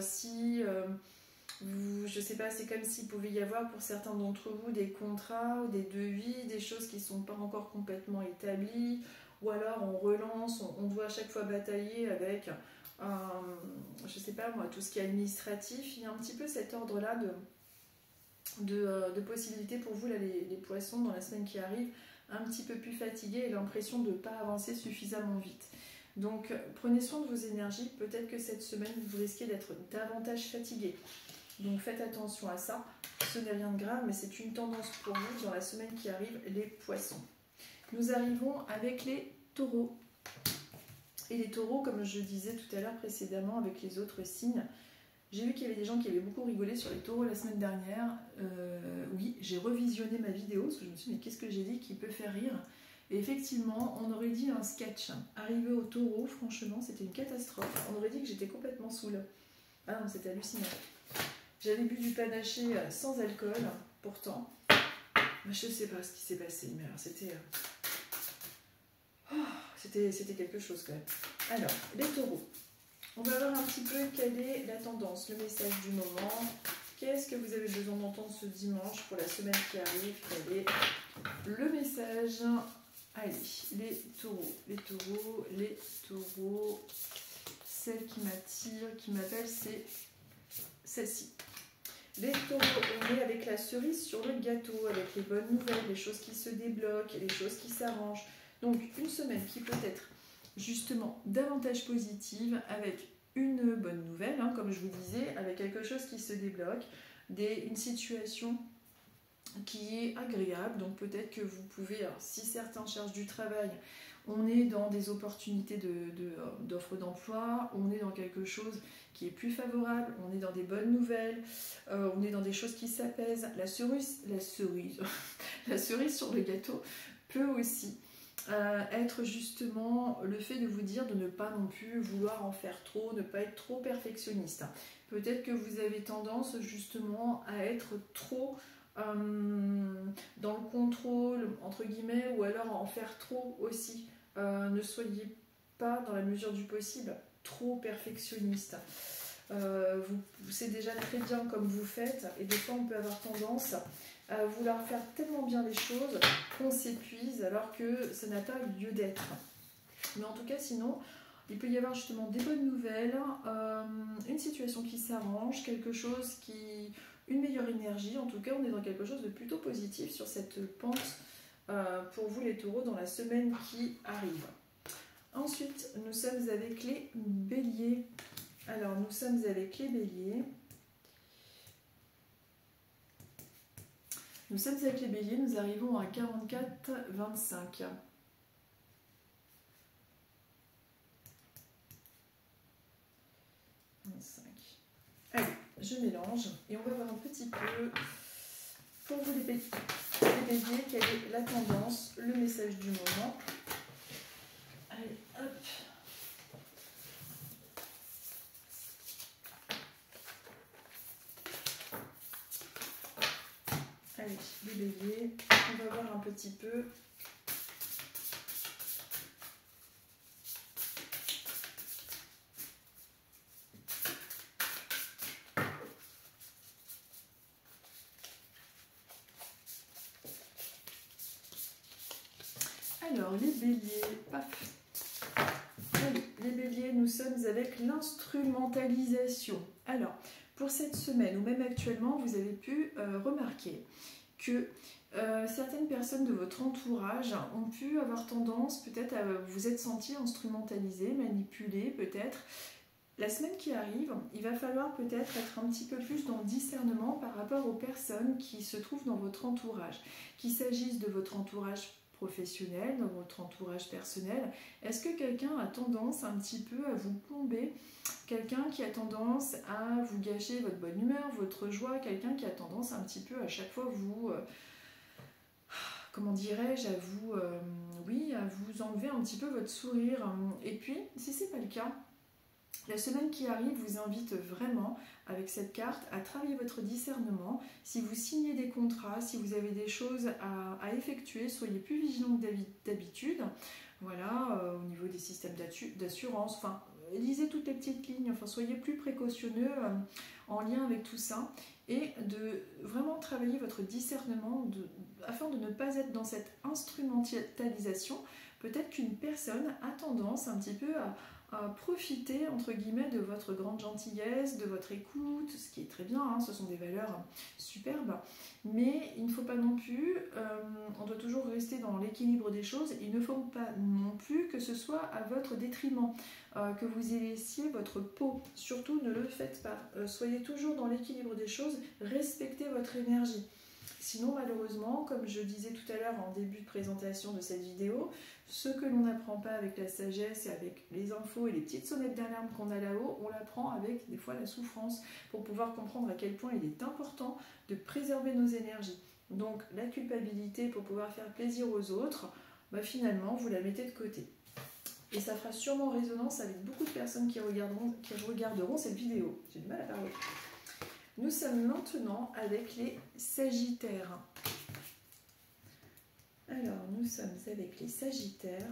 sais pas, c'est comme s'il pouvait y avoir pour certains d'entre vous des contrats, des devis, des choses qui ne sont pas encore complètement établies, ou alors on relance, on doit à chaque fois batailler avec, je sais pas moi, tout ce qui est administratif. Il y a un petit peu cet ordre-là de possibilités pour vous, là, les poissons, dans la semaine qui arrive, un petit peu plus fatigués et l'impression de ne pas avancer suffisamment vite. Donc prenez soin de vos énergies, peut-être que cette semaine vous risquez d'être davantage fatigué. Donc faites attention à ça, ce n'est rien de grave, mais c'est une tendance pour vous dans la semaine qui arrive, les poissons. Nous arrivons avec les taureaux. Et les taureaux, comme je disais tout à l'heure précédemment avec les autres signes, j'ai vu qu'il y avait des gens qui avaient beaucoup rigolé sur les taureaux la semaine dernière. Oui, j'ai revisionné ma vidéo parce que je me suis dit mais qu'est-ce que j'ai dit qui peut faire rire. Et effectivement, on aurait dit un sketch. Arrivé au taureau, franchement, c'était une catastrophe. On aurait dit que j'étais complètement saoule. Ah non, c'était hallucinant. J'avais bu du panaché sans alcool, pourtant. Mais je ne sais pas ce qui s'est passé, mais alors c'était quelque chose quand même. Alors, les taureaux. On va voir un petit peu quelle est la tendance, le message du moment. Qu'est-ce que vous avez besoin d'entendre ce dimanche pour la semaine qui arrive? Quel est le message? Allez, les taureaux, les taureaux, les taureaux. Celle qui m'attire, qui m'appelle, c'est celle-ci. Les taureaux, on est avec la cerise sur le gâteau, avec les bonnes nouvelles, les choses qui se débloquent, les choses qui s'arrangent. Donc, une semaine qui peut être justement davantage positive, avec une bonne nouvelle, hein, comme je vous disais, avec quelque chose qui se débloque, une situation qui est agréable. Donc peut-être que vous pouvez, alors, si certains cherchent du travail, on est dans des opportunités d'offres d'emploi, on est dans quelque chose qui est plus favorable, on est dans des bonnes nouvelles, on est dans des choses qui s'apaisent. La cerise sur le gâteau peut aussi être justement le fait de vous dire de ne pas non plus vouloir en faire trop, ne pas être trop perfectionniste. Peut-être que vous avez tendance justement à être trop dans le contrôle, entre guillemets, ou alors à en faire trop aussi. Ne soyez pas, dans la mesure du possible, trop perfectionniste. C'est déjà très bien comme vous faites, et des fois on peut avoir tendance à vouloir faire tellement bien les choses qu'on s'épuise alors que ça n'a pas lieu d'être. Mais en tout cas, sinon, il peut y avoir justement des bonnes nouvelles, une situation qui s'arrange, quelque chose une meilleure énergie. En tout cas, on est dans quelque chose de plutôt positif sur cette pente pour vous les taureaux dans la semaine qui arrive. Ensuite, nous sommes avec les béliers. Alors, nous sommes avec les béliers. Nous sommes avec les béliers, nous arrivons à 44-25. Allez, je mélange et on va voir un petit peu Pour vous les béliers, quelle est la tendance, le message du moment? Allez, hop. Allez, les béliers, on va voir un petit peu. Alors, les béliers, paf. Allez, les béliers, nous sommes avec l'instrumentalisation. Alors, pour cette semaine, ou même actuellement, vous avez pu remarquer que certaines personnes de votre entourage ont pu avoir tendance peut-être à vous être sentis instrumentalisés, manipulés peut-être. La semaine qui arrive, il va falloir peut-être être un petit peu plus dans le discernement par rapport aux personnes qui se trouvent dans votre entourage. Qu'il s'agisse de votre entourage professionnel, dans votre entourage personnel, est-ce que quelqu'un a tendance un petit peu à vous plomber? Quelqu'un qui a tendance à vous gâcher votre bonne humeur, votre joie, quelqu'un qui a tendance un petit peu à chaque fois vous... comment dirais-je, à vous, oui, à vous enlever un petit peu votre sourire. Et puis, si ce n'est pas le cas, la semaine qui arrive vous invite vraiment, avec cette carte, à travailler votre discernement. Si vous signez des contrats, si vous avez des choses à effectuer, soyez plus vigilants que d'habitude. Voilà, au niveau des systèmes d'assurance, enfin, lisez toutes les petites lignes, enfin, soyez plus précautionneux en lien avec tout ça. Et de vraiment travailler votre discernement afin de ne pas être dans cette instrumentalisation. Peut-être qu'une personne a tendance un petit peu à profiter entre guillemets de votre grande gentillesse, de votre écoute, ce qui est très bien, hein, ce sont des valeurs superbes, mais il ne faut pas non plus, on doit toujours rester dans l'équilibre des choses, il ne faut pas non plus que ce soit à votre détriment, que vous y laissiez votre peau, surtout ne le faites pas, soyez toujours dans l'équilibre des choses, respectez votre énergie. Sinon, malheureusement, comme je disais tout à l'heure en début de présentation de cette vidéo, ce que l'on n'apprend pas avec la sagesse et avec les infos et les petites sonnettes d'alarme qu'on a là-haut, on l'apprend avec des fois la souffrance pour pouvoir comprendre à quel point il est important de préserver nos énergies. Donc la culpabilité pour pouvoir faire plaisir aux autres, bah, finalement vous la mettez de côté. Et ça fera sûrement résonance avec beaucoup de personnes qui regarderont cette vidéo. J'ai du mal à parler. Nous sommes maintenant avec les Sagittaires. Alors, nous sommes avec les Sagittaires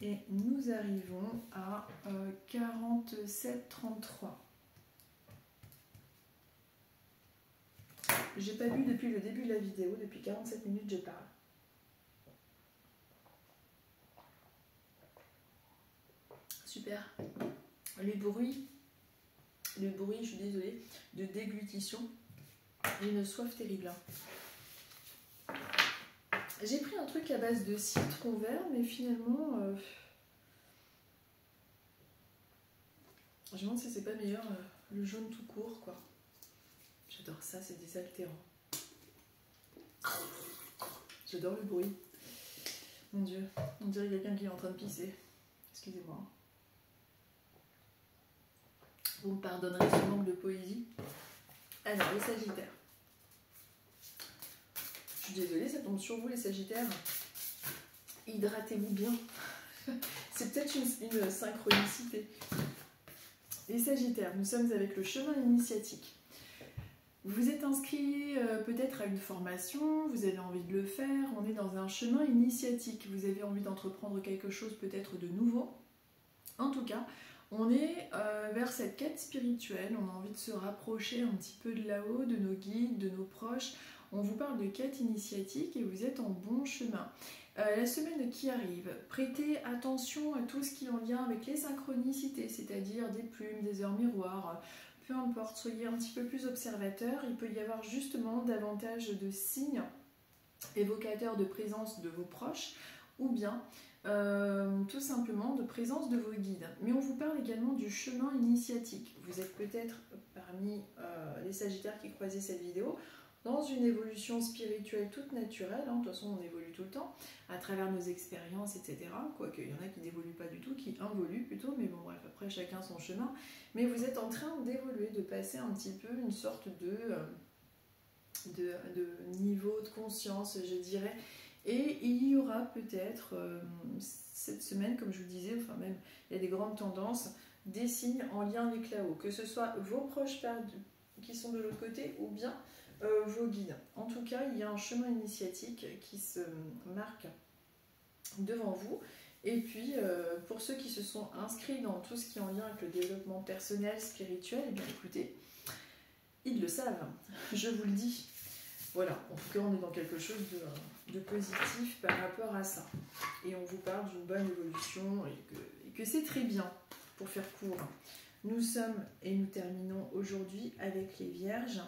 et nous arrivons à 47,33. J'ai pas bu depuis le début de la vidéo, depuis 47 minutes je parle. Super. Le bruit, je suis désolée, de déglutition. J'ai une soif terrible. J'ai pris un truc à base de citron vert, mais finalement, je me demande si c'est pas meilleur le jaune tout court, quoi. J'adore ça, c'est désaltérant. J'adore le bruit. Mon Dieu, on dirait quelqu'un qui est en train de pisser. Excusez-moi. Vous me pardonnerez ce manque de poésie. Alors, les Sagittaires. Je suis désolée, ça tombe sur vous les Sagittaires. Hydratez-vous bien. C'est peut-être une synchronicité. Les Sagittaires, nous sommes avec le chemin initiatique. Vous êtes inscrit peut-être à une formation, vous avez envie de le faire, on est dans un chemin initiatique. Vous avez envie d'entreprendre quelque chose peut-être de nouveau. En tout cas, on est vers cette quête spirituelle, on a envie de se rapprocher un petit peu de là-haut, de nos guides, de nos proches. On vous parle de quête initiatique et vous êtes en bon chemin. La semaine qui arrive, prêtez attention à tout ce qui est en lien avec les synchronicités, c'est-à-dire des plumes, des heures miroirs, peu importe, soyez un petit peu plus observateur. Il peut y avoir justement davantage de signes évocateurs de présence de vos proches ou bien tout simplement de présence de vos guides. Mais on vous parle également du chemin initiatique. Vous êtes peut-être parmi les Sagittaires qui croisent cette vidéo dans une évolution spirituelle toute naturelle, hein. De toute façon on évolue tout le temps, à travers nos expériences, etc. Quoique il y en a qui n'évoluent pas du tout, qui involuent plutôt, mais bon bref, après chacun son chemin. Mais vous êtes en train d'évoluer, de passer un petit peu une sorte de de niveau de conscience, je dirais. Et il y aura peut-être cette semaine, comme je vous disais, enfin même il y a des grandes tendances, des signes en lien avec là-haut, que ce soit vos proches qui sont de l'autre côté ou bien vos guides. En tout cas, il y a un chemin initiatique qui se marque devant vous. Et puis, pour ceux qui se sont inscrits dans tout ce qui est en lien avec le développement personnel, spirituel, eh bien écoutez, ils le savent, je vous le dis. Voilà, en tout cas, on est dans quelque chose de positif par rapport à ça. Et on vous parle d'une bonne évolution et que c'est très bien, pour faire court. Nous sommes et nous terminons aujourd'hui avec les Vierges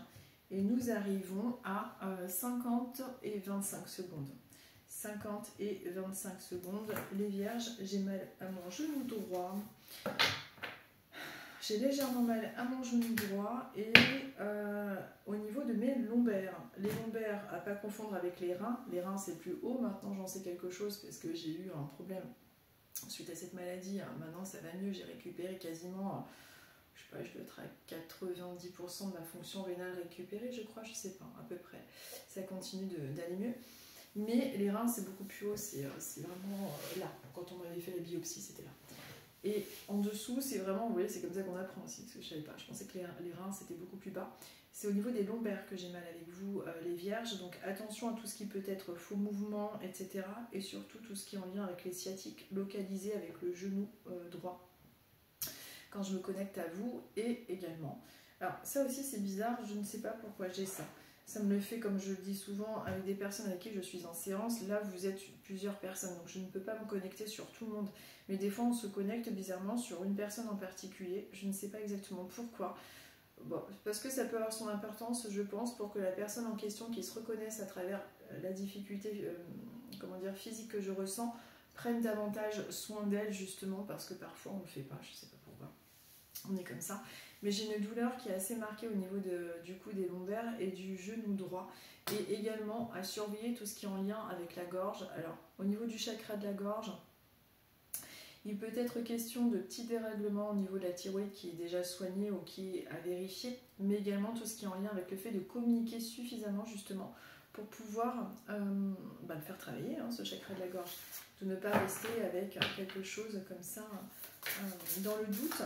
et nous arrivons à 50 et 25 secondes. 50 et 25 secondes. Les Vierges, j'ai mal à mon genou droit. J'ai légèrement mal à mon genou droit et au niveau de mes lombaires. Les lombaires, à ne pas confondre avec les reins. Les reins, c'est plus haut. Maintenant, j'en sais quelque chose parce que j'ai eu un problème suite à cette maladie. Maintenant, ça va mieux. J'ai récupéré quasiment, je sais pas, je dois être à 90% de ma fonction rénale récupérée, je crois. Je sais pas, à peu près. Ça continue d'aller mieux. Mais les reins, c'est beaucoup plus haut. C'est vraiment là. Quand on m'avait fait la biopsie, c'était là. Et en dessous, c'est vraiment, vous voyez, c'est comme ça qu'on apprend aussi, parce que je savais pas, je pensais que les reins c'était beaucoup plus bas. C'est au niveau des lombaires que j'ai mal avec vous, les Vierges, donc attention à tout ce qui peut être faux mouvement, etc. Et surtout tout ce qui est en lien avec les sciatiques, localisé avec le genou droit, quand je me connecte à vous, et également. Alors ça aussi c'est bizarre, je ne sais pas pourquoi j'ai ça. Ça me le fait, comme je le dis souvent, avec des personnes avec qui je suis en séance. Là, vous êtes plusieurs personnes, donc je ne peux pas me connecter sur tout le monde. Mais des fois, on se connecte bizarrement sur une personne en particulier. Je ne sais pas exactement pourquoi. Bon, parce que ça peut avoir son importance, je pense, pour que la personne en question qui se reconnaisse à travers la difficulté physique que je ressens, prenne davantage soin d'elle, justement, parce que parfois, on ne le fait pas, je ne sais pas pourquoi. On est comme ça. Mais j'ai une douleur qui est assez marquée au niveau du cou, des lombaires et du genou droit. Et également à surveiller tout ce qui est en lien avec la gorge. Alors, au niveau du chakra de la gorge, il peut être question de petits dérèglements au niveau de la thyroïde qui est déjà soigné ou qui est à vérifier, mais également tout ce qui est en lien avec le fait de communiquer suffisamment justement pour pouvoir le faire travailler, ce chakra de la gorge. De ne pas rester avec quelque chose comme ça dans le doute.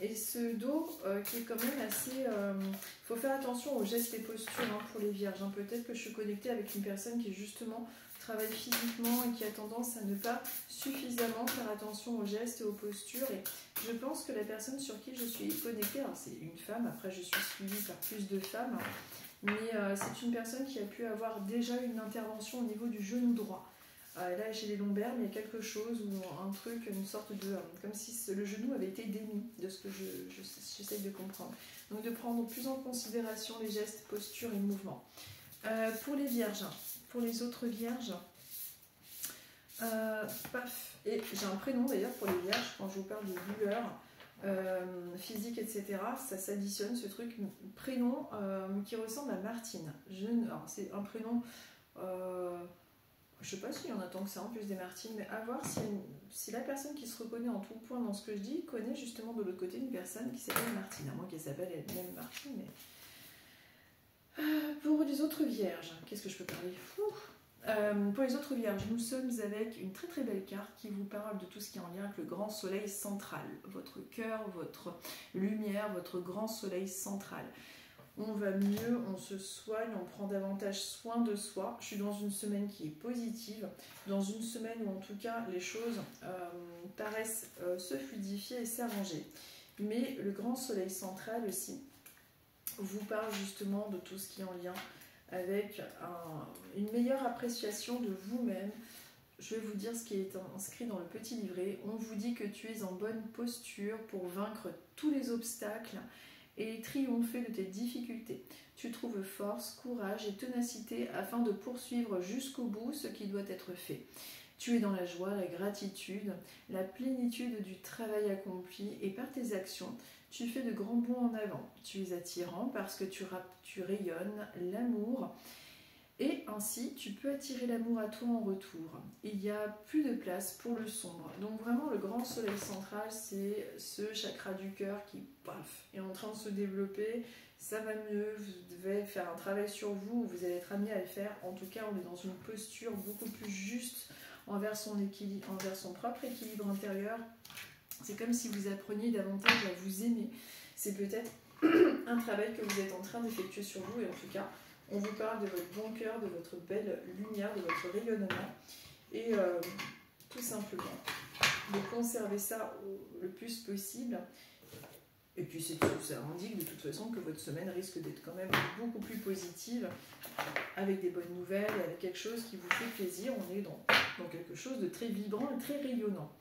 Et ce dos qui est quand même assez... faut faire attention aux gestes et postures pour les Vierges. Peut-être que je suis connectée avec une personne qui justement travaille physiquement et qui a tendance à ne pas suffisamment faire attention aux gestes et aux postures. Et je pense que la personne sur qui je suis connectée, alors c'est une femme, après je suis suivie par plus de femmes, mais c'est une personne qui a pu avoir déjà une intervention au niveau du genou droit. Là j'ai les lombaires, mais il y a quelque chose ou un truc, une sorte de... comme si le genou avait été démis, de ce que j'essaie de comprendre. Donc de prendre plus en considération les gestes, postures et mouvements. Pour les Vierges, pour les autres Vierges, et j'ai un prénom d'ailleurs pour les Vierges, quand je vous parle de douleur physique, etc., ça s'additionne, ce truc, prénom qui ressemble à Martine. C'est un prénom... je ne sais pas s'il y en a tant que ça en plus des Martines, mais à voir si la personne qui se reconnaît en tout point dans ce que je dis connaît justement de l'autre côté une personne qui s'appelle Martine, à moins qu'elle s'appelle elle-même Martine. Mais... pour les autres Vierges, qu'est-ce que je peux parler ? Pour les autres Vierges, nous sommes avec une très très belle carte qui vous parle de tout ce qui est en lien avec le grand soleil central, votre cœur, votre lumière, votre grand soleil central. On va mieux, on se soigne, on prend davantage soin de soi. Je suis dans une semaine qui est positive, dans une semaine où en tout cas les choses paraissent se fluidifier et s'arranger. Mais le grand soleil central aussi vous parle justement de tout ce qui est en lien avec une meilleure appréciation de vous-même. Je vais vous dire ce qui est inscrit dans le petit livret. On vous dit que tu es en bonne posture pour vaincre tous les obstacles et triompher de tes difficultés. Tu trouves force, courage et ténacité afin de poursuivre jusqu'au bout ce qui doit être fait. Tu es dans la joie, la gratitude, la plénitude du travail accompli et par tes actions, tu fais de grands bonds en avant. Tu es attirant parce que tu rayonnes l'amour Et ainsi, tu peux attirer l'amour à toi en retour. Il n'y a plus de place pour le sombre. Donc vraiment, le grand soleil central, c'est ce chakra du cœur qui, paf, est en train de se développer. Ça va mieux, vous devez faire un travail sur vous, vous allez être amené à le faire. En tout cas, on est dans une posture beaucoup plus juste envers son équilibre, envers son propre équilibre intérieur. C'est comme si vous appreniez davantage à vous aimer. C'est peut-être un travail que vous êtes en train d'effectuer sur vous, et en tout cas, on vous parle de votre bon cœur, de votre belle lumière, de votre rayonnement, et tout simplement de conserver ça le plus possible. Et puis ça indique de toute façon que votre semaine risque d'être quand même beaucoup plus positive, avec des bonnes nouvelles, et avec quelque chose qui vous fait plaisir. On est dans quelque chose de très vibrant et très rayonnant.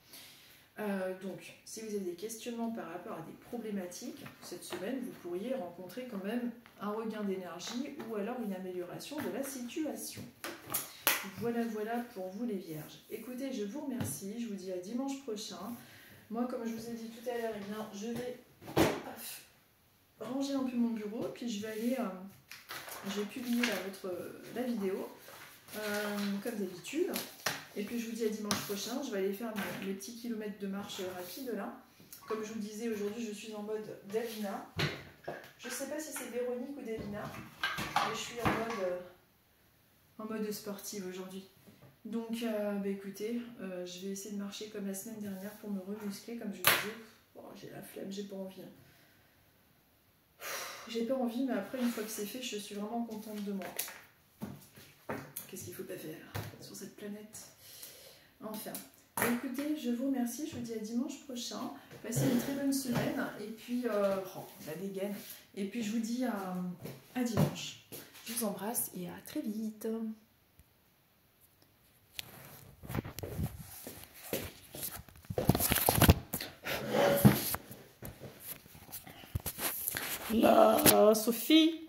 Donc, si vous avez des questionnements par rapport à des problématiques, cette semaine, vous pourriez rencontrer quand même un regain d'énergie ou alors une amélioration de la situation. Voilà pour vous les vierges. Écoutez, je vous remercie, je vous dis à dimanche prochain. Moi, comme je vous ai dit tout à l'heure, eh bien, je vais ranger un peu mon bureau, puis je vais aller, je vais publier la vidéo, comme d'habitude. Et puis je vous dis à dimanche prochain, je vais aller faire mes petits kilomètres de marche rapide là. Comme je vous disais, aujourd'hui je suis en mode Davina. Je ne sais pas si c'est Véronique ou Davina, mais je suis en mode sportive aujourd'hui. Donc écoutez, je vais essayer de marcher comme la semaine dernière pour me remuscler, comme je vous disais. Oh, j'ai la flemme, j'ai pas envie. J'ai pas envie, mais après une fois que c'est fait, je suis vraiment contente de moi. Qu'est-ce qu'il faut pas faire sur cette planète? Enfin, écoutez, je vous remercie, je vous dis à dimanche prochain. Passez une très bonne semaine, et puis, la dégaine. Et puis je vous dis à dimanche. Je vous embrasse et à très vite. Là, Sophie.